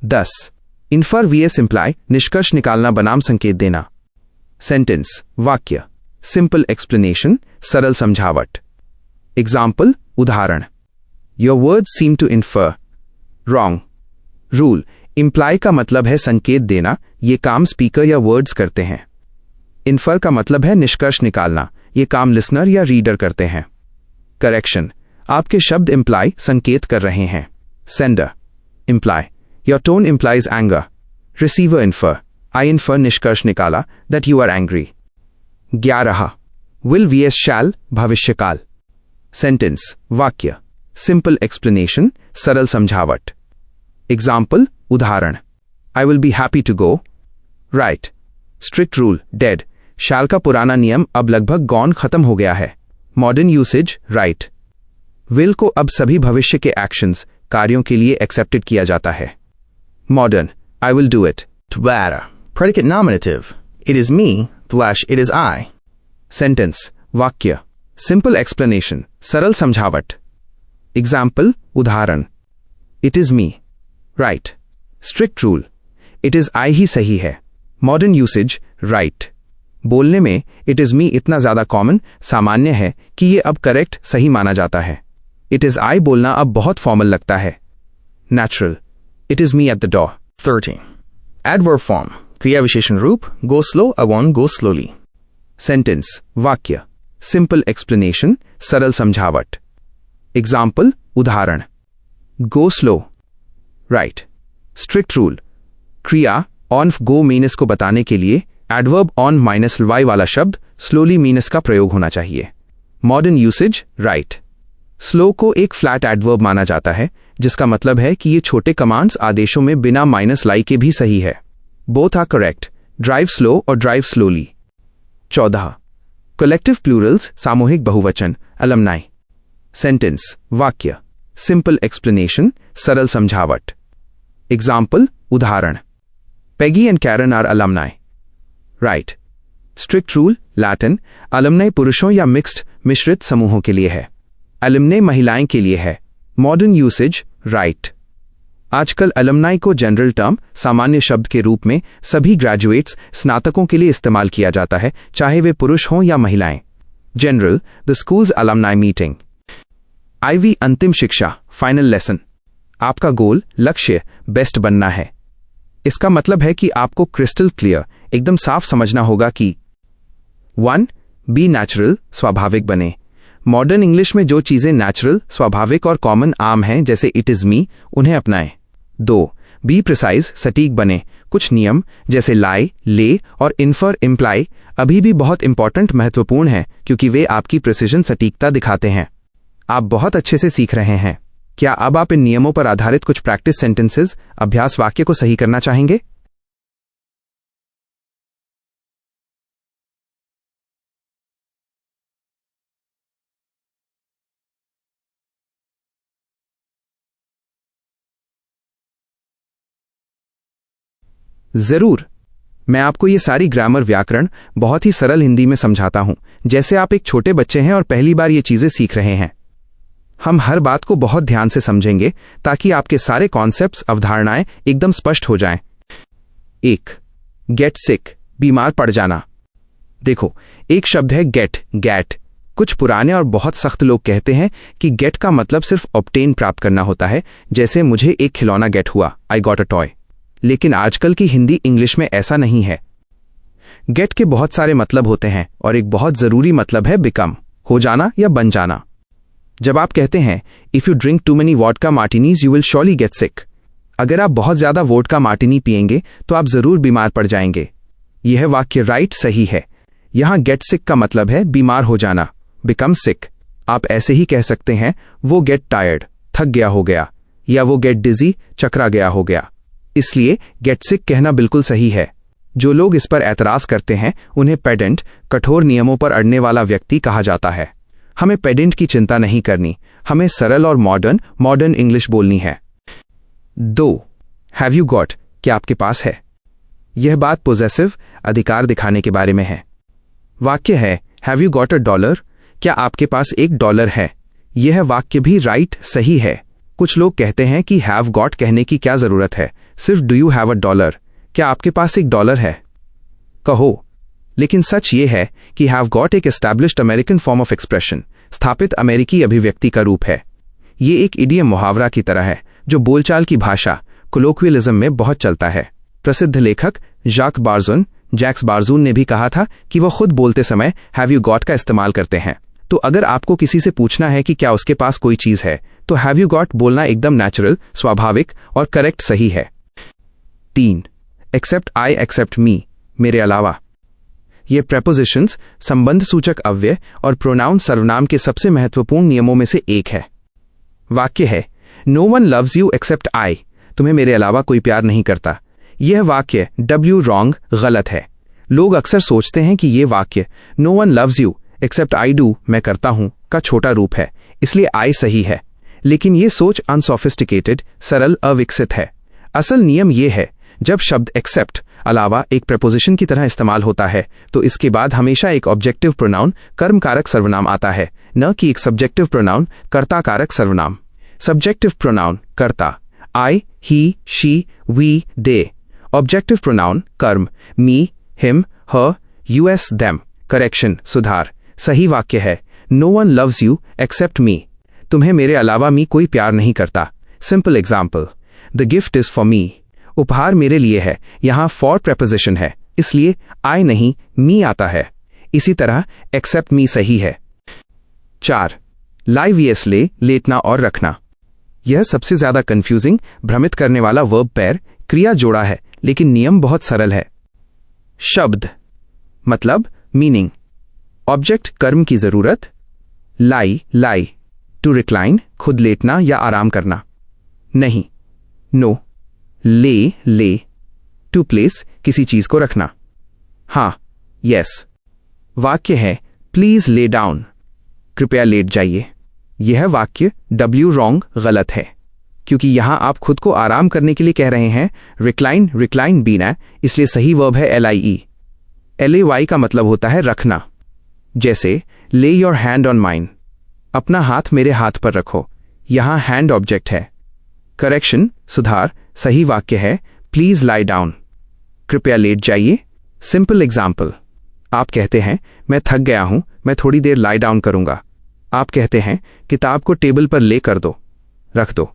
10. Infer vs imply, निष्कर्ष निकालना बनाम संकेत देना. Sentence, वाक्य. Simple explanation, सरल समझावट. Example, उदाहरण. Your words seem to infer. Wrong. Rule, imply का मतलब है संकेत देना, ये काम स्पीकर या वर्ड्स करते हैं. Infer का मतलब है निष्कर्ष निकालना, ये काम लिसनर या रीडर करते हैं. Correction, आपके शब्द imply संकेत कर रहे हैं. Sender, imply. Your tone implies anger. Receiver infer. I infer निष्कर्ष निकाला that you are angry. 11. Will vs shall, भविष्यकाल. Sentence, वाक्य. Simple explanation, सरल समझावट. Example, उदाहरण. I will be happy to go. Right. Strict rule, dead. shall का पुराना नियम अब लगभग गॉन खत्म हो गया है. Modern usage, right. Will को अब सभी भविष्य के actions, कार्यों के लिए accepted किया जाता है. Modern, I will do it. To vara. Predicate nominative. It is me, / it is I. Sentence, वाक्य. Simple explanation, सरल समझावट. Example, उदाहरण. It is me. Right. Strict rule. It is I ही सही है. Modern usage, right. बोलने में it is me इतना ज़्यादा कॉमन, सामान्य है कि ये अब करेक्ट सही माना जाता है. It is I बोलना अब बहुत फॉर्मल लगता है. Natural. It is me at the door. 13. Adverb form. क्रिया विशेषण रूप. Go slow, I won't go slowly. Sentence, वाक्य. Simple explanation, सरल समझावट. Example, उदाहरण. Go slow. Right. Strict rule. क्रिया on go मीनस को बताने के लिए adverb on -y वाला शब्द slowly मीनस का प्रयोग होना चाहिए. Modern usage, right. Slow को एक फ्लैट adverb माना जाता है, जिसका मतलब है कि ये छोटे कमांड्स आदेशों में बिना -ly के भी सही है. Both are correct. Drive slow और drive slowly. 14. Collective plurals, सामूहिक बहुवचन, alumni. Sentence, वाक्य. Simple explanation, सरल समझावट. Example, उदाहरण. Peggy and Karen are alumni. Right. Strict rule, Latin, alumni पुरुषों या मिक्स्ड मिश्रित समूहों के लिए है. Alumni महिलाएं के लिए है. Modern usage, right. आजकल alumni को जनरल टर्म, सामान्य शब्द के रूप में सभी ग्रेजुएट्स, स्नातकों के लिए इस्तेमाल किया जाता है, चाहे वे पुरुष हों या महिलाएं. General, the school's alumni meeting. IV अंतिम शिक्षा, फाइनल लेसन. आपका गोल, लक्ष्य, बेस्ट बनना है. इसका मतलब है कि आपको क्रिस्टल क्लियर, एकदम साफ समझना होगा कि 1. बी नेचुरल, स्वाभाविक बने. मॉडर्न इंग्लिश में जो चीजें नेचुरल, स्वाभाविक और कॉमन आम हैं, जैसे इट इज मी, उन्हें अपनाएं. 2. बी प्रिसाइज, सटीक बने. कुछ नियम जैसे लाई, ले और इन्फर, इम्प्लाई अभी भी बहुत इंपॉर्टेंट, महत्वपूर्ण हैं, क्योंकि वे आपकी प्रिसिजन, सटीकता दिखाते हैं. आप बहुत अच्छे से सीख रहे हैं. क्या अब आप इन नियमों पर आधारित कुछ प्रैक्टिस सेंटेंसेस, अभ्यास वाक्य को सही करना चाहेंगे? जरूर. मैं आपको ये सारी ग्रामर, व्याकरण बहुत ही सरल हिंदी में समझाता हूं, जैसे आप एक छोटे बच्चे हैं और पहली बार ये चीजें सीख रहे हैं. हम हर बात को बहुत ध्यान से समझेंगे ताकि आपके सारे कॉन्सेप्ट्स, अवधारणाएं एकदम स्पष्ट हो जाएं. 1. गेट सिक, बीमार पड़ जाना. देखो, एक शब्द है गेट, गैट. कुछ पुराने और बहुत सख्त लोग कहते हैं कि गेट का मतलब सिर्फ ऑब्टेन, प्राप्त करना होता है, जैसे मुझे एक खिलौना गेट हुआ, आई गॉट अ टॉय. लेकिन आजकल की हिंदी इंग्लिश में ऐसा नहीं है. गेट के बहुत सारे मतलब होते हैं और एक बहुत जरूरी मतलब है बिकम, हो जाना या बन जाना. जब आप कहते हैं if you drink too many vodka martinis you will surely get sick, अगर आप बहुत ज्यादा वोडका मार्टिनी पिएंगे तो आप जरूर बीमार पड़ जाएंगे. यह वाक्य राइट, सही है. यहां गेट सिक का मतलब है बीमार हो जाना, बिकम सिक. आप ऐसे ही कह सकते हैं वो गेट टायर्ड, थक गया हो गया, या वो गेट डिजी, चकरा गया हो गया. इसलिए गेट सिक कहना बिल्कुल सही है. जो लोग इस पर एतराज करते हैं उन्हें पेडेंट, कठोर नियमों पर अड़ने वाला व्यक्ति कहा जाता है. हमें पेडेंट की चिंता नहीं करनी, हमें सरल और मॉडर्न इंग्लिश बोलनी है. 2. हैव यू गॉट, क्या आपके पास है. यह बात पोजेसिव, अधिकार दिखाने के बारे में है. वाक्य है हैव यू गॉट $1, क्या आपके पास $1 है. यह वाक्य भी राइट, सही है. कुछ लोग कहते हैं कि हैव गॉट कहने की क्या जरूरत है, सिर्फ do you have a dollar, क्या आपके पास $1 है, कहो। लेकिन सच ये है कि हैव गॉट एक established American form of expression, स्थापित अमेरिकी अभिव्यक्ति का रूप है। ये एक इडियम मुहावरा की तरह है जो बोलचाल की भाषा कोलोक्वियलिज्म में बहुत चलता है। प्रसिद्ध लेखक जैक्स बार्जून ने भी कहा था कि वह खुद बोलते समय हैव यू गॉट का इस्तेमाल करते हैं। तो अगर आपको किसी से पूछना है कि क्या उसके पास कोई चीज है, तो हैव यू गॉट बोलना एकदम नेचुरल, स्वाभाविक और करेक्ट सही है। 3. एक्सेप्ट आई एक्सेप्ट मी, मेरे अलावा। ये प्रेपोजिशंस संबंध सूचक अव्यय और प्रोनाउन सर्वनाम के सबसे महत्वपूर्ण नियमों में से एक है। वाक्य है no one loves you except I, तुम्हें मेरे अलावा कोई प्यार नहीं करता। यह वाक्य W रॉन्ग गलत है। लोग अक्सर सोचते हैं कि यह वाक्य no one loves you except I do, मैं करता हूं, का छोटा रूप है, इसलिए आई सही है। लेकिन यह सोच अनसोफिस्टिकेटेड, सरल, अविकसित है। असल नियम यह है, जब शब्द एक्सेप्ट अलावा एक प्रपोजिशन की तरह इस्तेमाल होता है तो इसके बाद हमेशा एक ऑब्जेक्टिव प्रोनाउन कर्मकारक सर्वनाम आता है, न कि एक सब्जेक्टिव प्रोनाउन कर्ताकारक सर्वनाम। सब्जेक्टिव प्रोनाउन कर्ता I, he, she, we, they. Objective pronoun कर्म me, him, her, us, them. Correction सुधार, सही वाक्य है no one loves you except me, तुम्हें मेरे अलावा मी कोई प्यार नहीं करता। Simple example, the gift is for me, उपहार मेरे लिए है। यहां फॉर प्रेपोजिशन है, इसलिए आई नहीं मी आता है। इसी तरह एक्सेप्ट मी सही है। 4. लाइव यस ले, लेटना और रखना। यह सबसे ज्यादा कंफ्यूजिंग, भ्रमित करने वाला वर्ब पेयर क्रिया जोड़ा है, लेकिन नियम बहुत सरल है। शब्द मतलब मीनिंग, ऑब्जेक्ट कर्म की जरूरत, लाई टू रिक्लाइन, खुद लेटना या आराम करना, नहीं नो, ले टू प्लेस, किसी चीज को रखना, हाँ यस। वाक्य है प्लीज ले डाउन, कृपया लेट जाइए। यह वाक्य W रॉन्ग गलत है, क्योंकि यहां आप खुद को आराम करने के लिए कह रहे हैं। रिक्लाइन बीना, इसलिए सही वर्ब है LIE। LAY का मतलब होता है रखना, जैसे ले योर हैंड ऑन माइन, अपना हाथ मेरे हाथ पर रखो। यहां हैंड ऑब्जेक्ट है। करेक्शन सुधार, सही वाक्य है प्लीज लाई डाउन, कृपया लेट जाइए। सिंपल एग्जाम्पल, आप कहते हैं मैं थक गया हूं, मैं थोड़ी देर लाई डाउन करूंगा। आप कहते हैं किताब को टेबल पर ले कर दो, रख दो।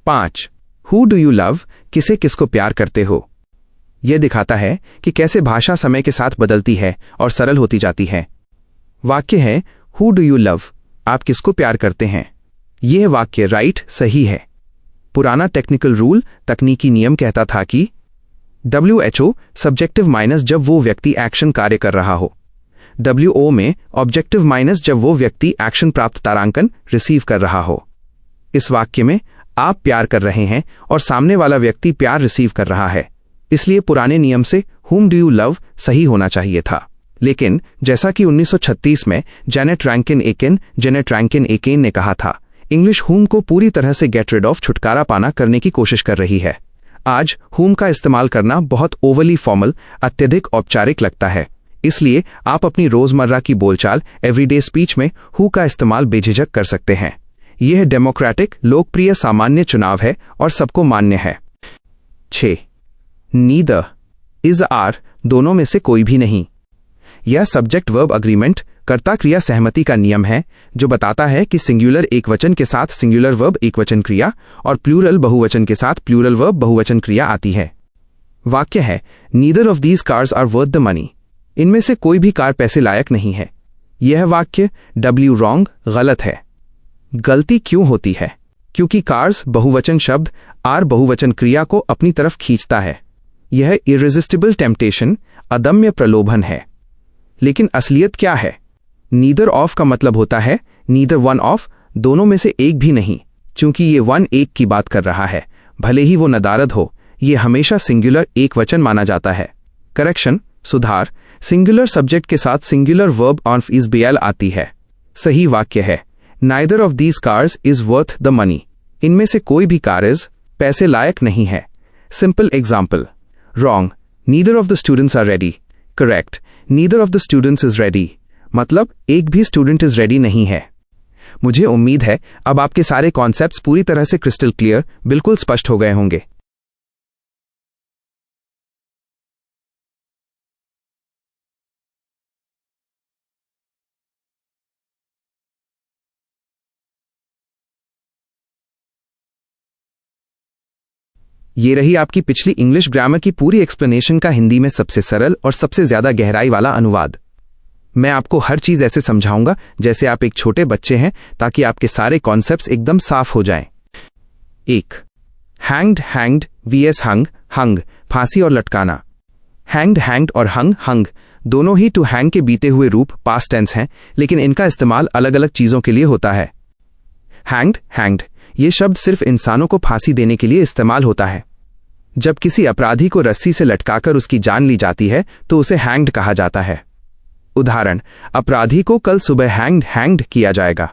5. हु डू यू लव, किसे किसको प्यार करते हो। यह दिखाता है कि कैसे भाषा समय के साथ बदलती है और सरल होती जाती है। वाक्य है हु डू यू लव, आप किसको प्यार करते हैं। यह वाक्य राइट सही है। पुराना टेक्निकल रूल, तकनीकी नियम कहता था कि WHO सब्जेक्टिव माइनस जब वो व्यक्ति एक्शन कार्य कर रहा हो, WO में ऑब्जेक्टिव माइनस जब वो व्यक्ति एक्शन प्राप्त तारांकन रिसीव कर रहा हो। इस वाक्य में आप प्यार कर रहे हैं और सामने वाला व्यक्ति प्यार रिसीव कर रहा है, इसलिए पुराने नियम से whom do you love सही होना चाहिए था। लेकिन जैसा कि 1936 में जेनेट रैंकिन एकेन ने कहा था, इंग्लिश whom को पूरी तरह से गेट रिड ऑफ, छुटकारा पाना करने की कोशिश कर रही है। आज whom का इस्तेमाल करना बहुत ओवरली फॉर्मल, अत्यधिक औपचारिक लगता है, इसलिए आप अपनी रोजमर्रा की बोलचाल एवरीडे स्पीच में who का इस्तेमाल बेझिझक कर सकते हैं। यह डेमोक्रेटिक, लोकप्रिय, सामान्य चुनाव है और सबको मान्य है। 6. नीदर, इज, आर, दोनों में से कोई भी नहीं। यह सब्जेक्ट वर्ब अग्रीमेंट, कर्ता क्रिया सहमति का नियम है जो बताता है कि सिंगुलर एकवचन के साथ सिंगुलर वर्ब एकवचन क्रिया और प्लूरल बहुवचन के साथ प्लूरल वर्ब बहुवचन क्रिया आती है। वाक्य है neither of these cars are worth the money, इनमें से कोई भी कार पैसे लायक नहीं है। यह वाक्य W रॉन्ग गलत है। गलती क्यों होती है? क्योंकि कार्स बहुवचन शब्द आर बहुवचन क्रिया को अपनी तरफ खींचता है। यह इरेजिस्टिबल टेम्पटेशन, अदम्य प्रलोभन है। लेकिन असलियत क्या है? नीदर ऑफ का मतलब होता है नीदर वन ऑफ, दोनों में से एक भी नहीं। चूंकि ये वन एक की बात कर रहा है, भले ही वो नदारद हो, ये हमेशा सिंगुलर एक वचन माना जाता है। करेक्शन सुधार, सिंगुलर सब्जेक्ट के साथ सिंगुलर वर्ब ऑफ इज बेल आती है। सही वाक्य है neither of these cars is worth the money, इनमें से कोई भी कार्स पैसे लायक नहीं है। Simple example, wrong, neither of the students are ready. Correct, neither of the students is ready, मतलब एक भी स्टूडेंट इज रेडी नहीं है। मुझे उम्मीद है अब आपके सारे कॉन्सेप्ट्स पूरी तरह से क्रिस्टल क्लियर, बिल्कुल स्पष्ट हो गए होंगे। ये रही आपकी पिछली इंग्लिश ग्रामर की पूरी एक्सप्लेनेशन का हिंदी में सबसे सरल और सबसे ज्यादा गहराई वाला अनुवाद। मैं आपको हर चीज ऐसे समझाऊंगा जैसे आप एक छोटे बच्चे हैं, ताकि आपके सारे कॉन्सेप्ट्स एकदम साफ हो जाएं। 1. हैंग्ड हैंग्ड vs हंग हंग, फांसी और लटकाना। हैंग्ड हैंग्ड और हंग हंग दोनों ही टू हैंग के बीते हुए रूप पास्ट टेंस हैं, लेकिन इनका इस्तेमाल अलग अलग चीजों के लिए होता है। हैंग्ड हैंग्ड ये शब्द सिर्फ इंसानों को फांसी देने के लिए इस्तेमाल होता है। जब किसी अपराधी को रस्सी से लटकाकर उसकी जान ली जाती है तो उसे हैंग्ड कहा जाता है। उदाहरण, अपराधी को कल सुबह हैंग्ड किया जाएगा।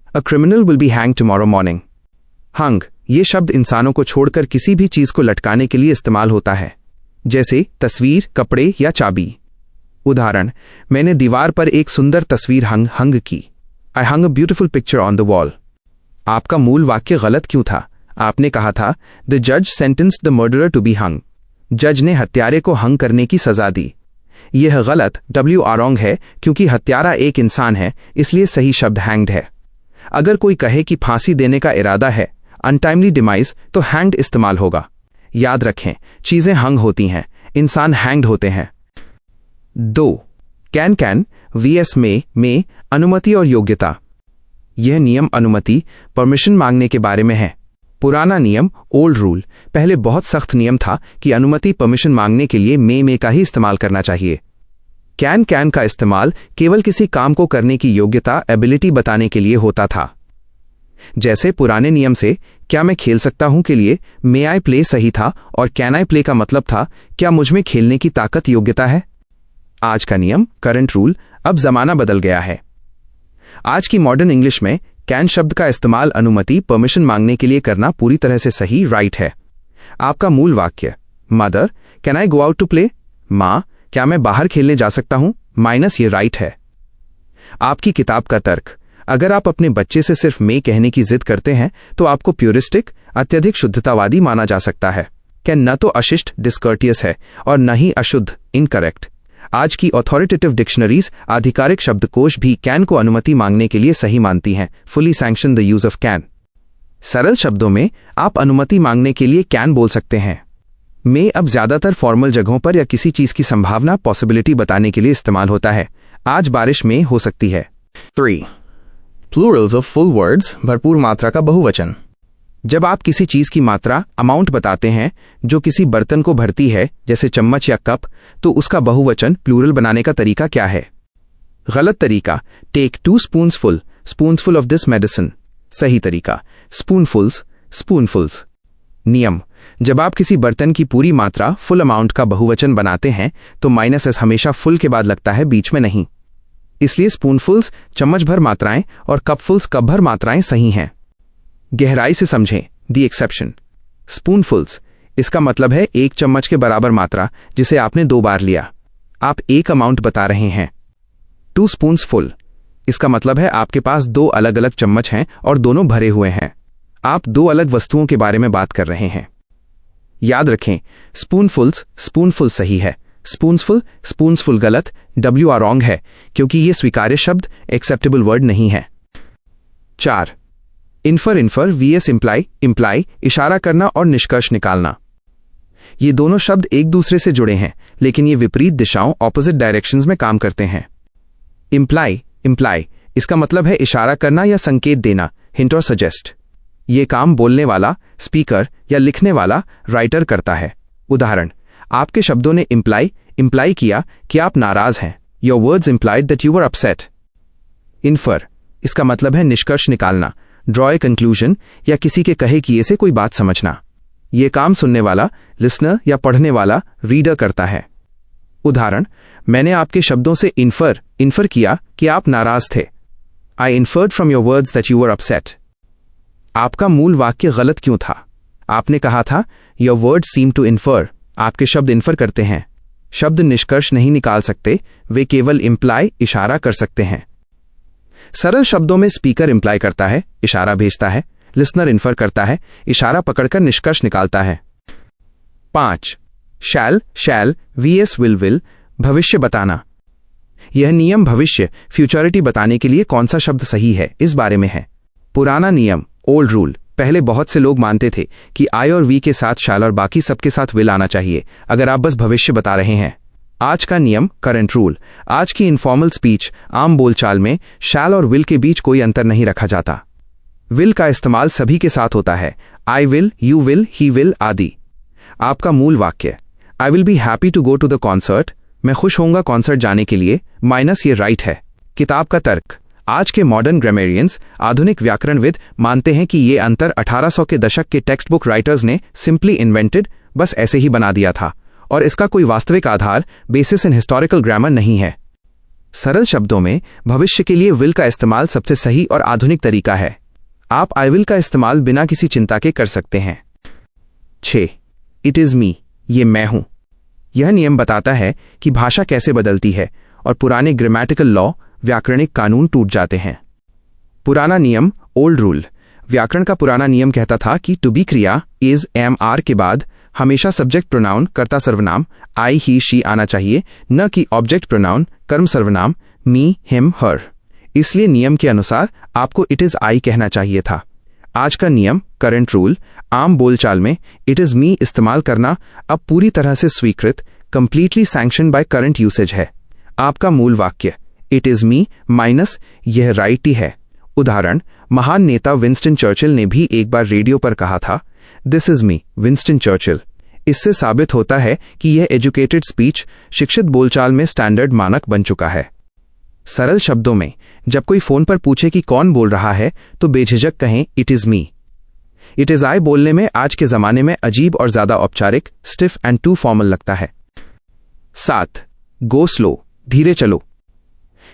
A criminal will be hanged tomorrow morning. Hung ये शब्द इंसानों को छोड़कर किसी भी चीज को लटकाने के लिए इस्तेमाल होता है, जैसे तस्वीर, कपड़े या चाबी। उदाहरण, मैंने दीवार पर एक सुंदर तस्वीर हंग की। I hung a beautiful picture on the wall. आपका मूल वाक्य गलत क्यों था? आपने कहा था द जज sentenced the murderer to be hung. जज ने हत्यारे को हंग करने की सजा दी। यह गलत रॉन्ग है, क्योंकि हत्यारा एक इंसान है, इसलिए सही शब्द हैंग्ड है। अगर कोई कहे कि फांसी देने का इरादा है, अनटाइमली डिमाइज, तो हैंग्ड इस्तेमाल होगा। याद रखें, चीजें हंग होती हैं, इंसान हैंग्ड होते हैं। 2. कैन vs में अनुमति और योग्यता। यह नियम अनुमति परमिशन मांगने के बारे में है। पुराना नियम ओल्ड रूल पहले बहुत सख्त नियम था कि अनुमति परमिशन मांगने के लिए में का ही इस्तेमाल करना चाहिए। कैन का इस्तेमाल केवल किसी काम को करने की योग्यता एबिलिटी बताने के लिए होता था। जैसे पुराने नियम से क्या मैं खेल सकता हूं के लिए मे आई प्ले सही था, और कैन आई प्ले का मतलब था क्या मुझ में खेलने की ताकत योग्यता है। आज का नियम करंट रूल, अब जमाना बदल गया है। आज की मॉडर्न इंग्लिश में कैन शब्द का इस्तेमाल अनुमति परमिशन मांगने के लिए करना पूरी तरह से सही राइट है। आपका मूल वाक्य mother can I go out to play, माँ क्या मैं बाहर खेलने जा सकता हूं, माइनस ये राइट है। आपकी किताब का तर्क, अगर आप अपने बच्चे से सिर्फ मे कहने की जिद करते हैं तो आपको प्यूरिस्टिक अत्यधिक शुद्धतावादी माना जा सकता है। कैन न तो अशिष्ट डिस्कर्टियस है और न ही अशुद्ध इनकरेक्ट। आज की ऑथोरिटेटिव डिक्शनरीज आधिकारिक शब्दकोश भी कैन को अनुमति मांगने के लिए सही मानती हैं। Fully sanction the use of can. सरल शब्दों में आप अनुमति मांगने के लिए कैन बोल सकते हैं। मे अब ज्यादातर फॉर्मल जगहों पर या किसी चीज की संभावना पॉसिबिलिटी बताने के लिए इस्तेमाल होता है। आज बारिश में हो सकती है। 3. प्लूरल्स ऑफ फुल वर्ड्स, भरपूर मात्रा का बहुवचन। जब आप किसी चीज की मात्रा अमाउंट बताते हैं जो किसी बर्तन को भरती है, जैसे चम्मच या कप, तो उसका बहुवचन प्लूरल बनाने का तरीका क्या है? गलत तरीका टेक 2 स्पून्सफुल ऑफ दिस मेडिसिन। सही तरीका स्पूनफुल्स। नियम, जब आप किसी बर्तन की पूरी मात्रा फुल अमाउंट का बहुवचन बनाते हैं तो -s हमेशा फुल के बाद लगता है, बीच में नहीं। इसलिए स्पूनफुल्स चम्मच भर मात्राएं और कपफुल्स कप भर मात्राएं सही हैं। गहराई से समझें दी एक्सेप्शन। स्पूनफुल्स इसका मतलब है 1 चम्मच के बराबर मात्रा जिसे आपने 2 बार लिया। आप एक अमाउंट बता रहे हैं। 2 स्पून्स फुल इसका मतलब है आपके पास 2 अलग अलग चम्मच हैं और दोनों भरे हुए हैं। आप 2 अलग वस्तुओं के बारे में बात कर रहे हैं। याद रखें, स्पूनफुल सही है, स्पून्सफुल गलत, रॉन्ग है, क्योंकि यह स्वीकार्य शब्द एक्सेप्टेबल वर्ड नहीं है। 4. इन्फर vs इम्प्लाई इशारा करना और निष्कर्ष निकालना। ये दोनों शब्द एक दूसरे से जुड़े हैं, लेकिन ये विपरीत दिशाओं ऑपोजिट डायरेक्शंस में काम करते हैं। इम्प्लाई इसका मतलब है इशारा करना या संकेत देना, हिंट और सजेस्ट। ये काम बोलने वाला स्पीकर या लिखने वाला राइटर करता है। उदाहरण, आपके शब्दों ने इम्प्लाई किया कि आप नाराज हैं। Your words implied that you were upset. Infer इसका मतलब है निष्कर्ष निकालना, ड्रॉ ए कंक्लूजन या किसी के कहे किए से कोई बात समझना। यह काम सुनने वाला लिसनर या पढ़ने वाला रीडर करता है। उदाहरण, मैंने आपके शब्दों से इन्फर किया कि आप नाराज थे। I inferred from your words that you were upset. आपका मूल वाक्य गलत क्यों था? आपने कहा था your words seem to infer. आपके शब्द इन्फर करते हैं। शब्द निष्कर्ष नहीं निकाल सकते, वे केवल इम्प्लाई इशारा कर सकते हैं। सरल शब्दों में स्पीकर इंप्लाई करता है, इशारा भेजता है, लिसनर इन्फर करता है, इशारा पकड़कर निष्कर्ष निकालता है। 5. शैल vs विल भविष्य बताना। यह नियम भविष्य फ्यूचरिटी बताने के लिए कौन सा शब्द सही है इस बारे में है। पुराना नियम ओल्ड रूल। पहले बहुत से लोग मानते थे कि आई और वी के साथ शैल और बाकी सबके साथ विल आना चाहिए अगर आप बस भविष्य बता रहे हैं। आज का नियम करंट रूल। आज की इनफॉर्मल स्पीच आम बोलचाल में शैल और विल के बीच कोई अंतर नहीं रखा जाता। विल का इस्तेमाल सभी के साथ होता है, I will, you will, he will आदि। आपका मूल वाक्य I will be happy to go to the concert, मैं खुश होऊंगा कॉन्सर्ट जाने के लिए, माइनस ये राइट है। किताब का तर्क। आज के मॉडर्न ग्रामेरियंस, आधुनिक व्याकरणविद मानते हैं कि ये अंतर 1800 के दशक के टेक्स्ट बुक राइटर्स ने सिंपली इन्वेंटेड, बस ऐसे ही बना दिया था और इसका कोई वास्तविक आधार बेसिस इन हिस्टोरिकल ग्रामर नहीं है। सरल शब्दों में भविष्य के लिए विल का इस्तेमाल सबसे सही और आधुनिक तरीका है। आप आई विल का इस्तेमाल बिना किसी चिंता के कर सकते हैं। 6. इट इज मी, ये मैं हूं। यह नियम बताता है कि भाषा कैसे बदलती है और पुराने ग्रामेटिकल लॉ, व्याकरणिक कानून टूट जाते हैं। पुराना नियम ओल्ड रूल। व्याकरण का पुराना नियम कहता था कि टू बी क्रिया इज एम आर के बाद हमेशा सब्जेक्ट प्रोनाउन कर्ता सर्वनाम आई ही शी आना चाहिए, न कि ऑब्जेक्ट प्रोनाउन कर्म सर्वनाम मी हिम हर। इसलिए नियम के अनुसार आपको इट इज आई कहना चाहिए था। आज का नियम करंट रूल। आम बोलचाल में इट इज मी इस्तेमाल करना अब पूरी तरह से स्वीकृत, completely sanction by current usage है। आपका मूल वाक्य इट इज मी माइनस यह राइट ही है। उदाहरण, महान नेता विंस्टन चर्चिल ने भी एक बार रेडियो पर कहा था, this is me Winston Churchill. इससे साबित होता है कि यह एजुकेटेड स्पीच शिक्षित बोलचाल में स्टैंडर्ड मानक बन चुका है। सरल शब्दों में जब कोई फोन पर पूछे कि कौन बोल रहा है तो बेझिझक कहें it is me. It is I बोलने में आज के जमाने में अजीब और ज्यादा औपचारिक, स्टिफ एंड टू फॉर्मल लगता है। 7. गो स्लो, धीरे चलो।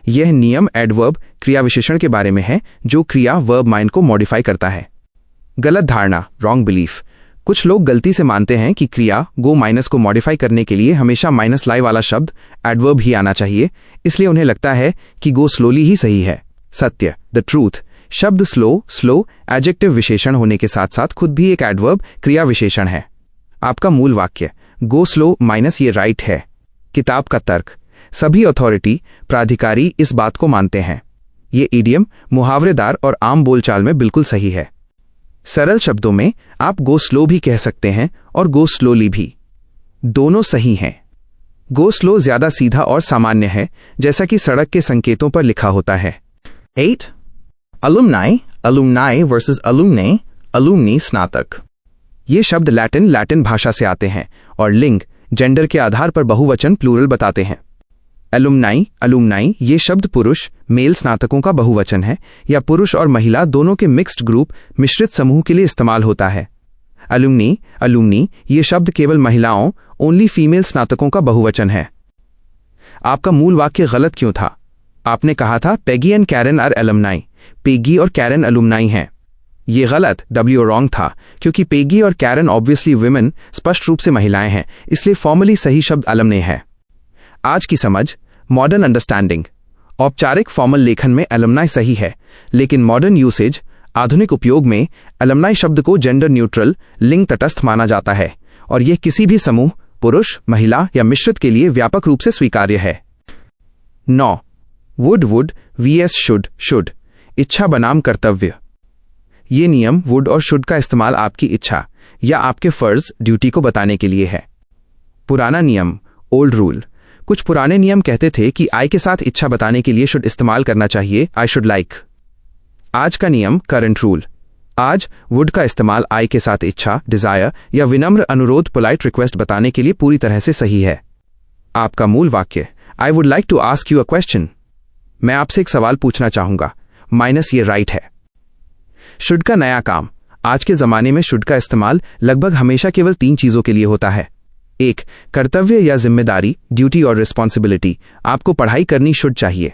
यह नियम एडवर्ब क्रिया विशेषण के बारे में है जो क्रिया वर्ब माइंड को मॉडिफाई करता है। गलत धारणा रॉन्ग बिलीफ। कुछ लोग गलती से मानते हैं कि क्रिया गो माइनस को मॉडिफाई करने के लिए हमेशा माइनस लाई वाला शब्द एडवर्ब ही आना चाहिए, इसलिए उन्हें लगता है कि गो स्लोली ही सही है। सत्य द ट्रूथ। शब्द स्लो एडजेक्टिव विशेषण होने के साथ साथ खुद भी एक एडवर्ब क्रिया विशेषण है। आपका मूल वाक्य गो स्लो माइनस ये राइट है। किताब का तर्क। सभी अथॉरिटी प्राधिकारी इस बात को मानते हैं। ये इडियम मुहावरेदार और आम बोलचाल में बिल्कुल सही है। सरल शब्दों में आप गो स्लो भी कह सकते हैं और गो स्लोली भी, दोनों सही हैं। गो स्लो ज्यादा सीधा और सामान्य है, जैसा कि सड़क के संकेतों पर लिखा होता है। 8. alumni versus alumni स्नातक। ये शब्द लैटिन भाषा से आते हैं और लिंग जेंडर के आधार पर बहुवचन प्लूरल बताते हैं। अलुमनाई ये शब्द पुरुष मेल स्नातकों का बहुवचन है या पुरुष और महिला दोनों के मिक्स्ड ग्रुप मिश्रित समूह के लिए इस्तेमाल होता है। अलुमनी ये शब्द केवल महिलाओं ओनली फीमेल स्नातकों का बहुवचन है। आपका मूल वाक्य गलत क्यों था? आपने कहा था Peggy and Karen are alumni, Peggy और कैरन अलुमनाई हैं। ये गलत रॉन्ग था क्योंकि पेगी और कैरन ऑब्वियसली विमेन स्पष्ट रूप से महिलाएं हैं, इसलिए फॉर्मली सही शब्द अलुमनी है। आज की समझ मॉडर्न अंडरस्टैंडिंग। औपचारिक फॉर्मल लेखन में अलुमनाई सही है, लेकिन मॉडर्न यूसेज आधुनिक उपयोग में अलुमनाई शब्द को जेंडर न्यूट्रल लिंग तटस्थ माना जाता है और यह किसी भी समूह पुरुष महिला या मिश्रित के लिए व्यापक रूप से स्वीकार्य है। 9. वुड vs शुड इच्छा बनाम कर्तव्य। ये नियम वुड और शुड का इस्तेमाल आपकी इच्छा या आपके फर्ज ड्यूटी को बताने के लिए है। पुराना नियम ओल्ड रूल। कुछ पुराने नियम कहते थे कि आई के साथ इच्छा बताने के लिए शुड इस्तेमाल करना चाहिए, आई शुड लाइक। आज का नियम करंट रूल। आज वुड का इस्तेमाल आई के साथ इच्छा डिजायर या विनम्र अनुरोध पोलाइट रिक्वेस्ट बताने के लिए पूरी तरह से सही है। आपका मूल वाक्य I would like to ask you a question, मैं आपसे एक सवाल पूछना चाहूंगा, माइनस ये राइट है। शुड का नया काम। आज के जमाने में शुड का इस्तेमाल लगभग हमेशा केवल 3 चीजों के लिए होता है। 1. कर्तव्य या जिम्मेदारी ड्यूटी और रिस्पॉन्सिबिलिटी, आपको पढ़ाई करनी शुड चाहिए।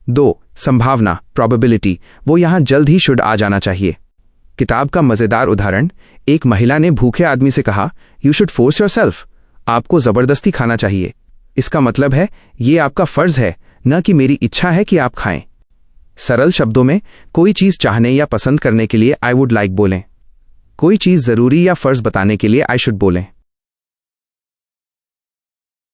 2. संभावना प्रोबेबिलिटी, वो यहां जल्द ही शुड आ जाना चाहिए। किताब का मजेदार उदाहरण, एक महिला ने भूखे आदमी से कहा यू शुड फोर्स योरसेल्फ, आपको जबरदस्ती खाना चाहिए। इसका मतलब है ये आपका फर्ज है, न कि मेरी इच्छा है कि आप खाएं। सरल शब्दों में कोई चीज़ चाहने या पसंद करने के लिए आई वुड लाइक बोलें। कोई चीज़ ज़रूरी या फ़र्ज़ बताने के लिए आई शुड बोलें।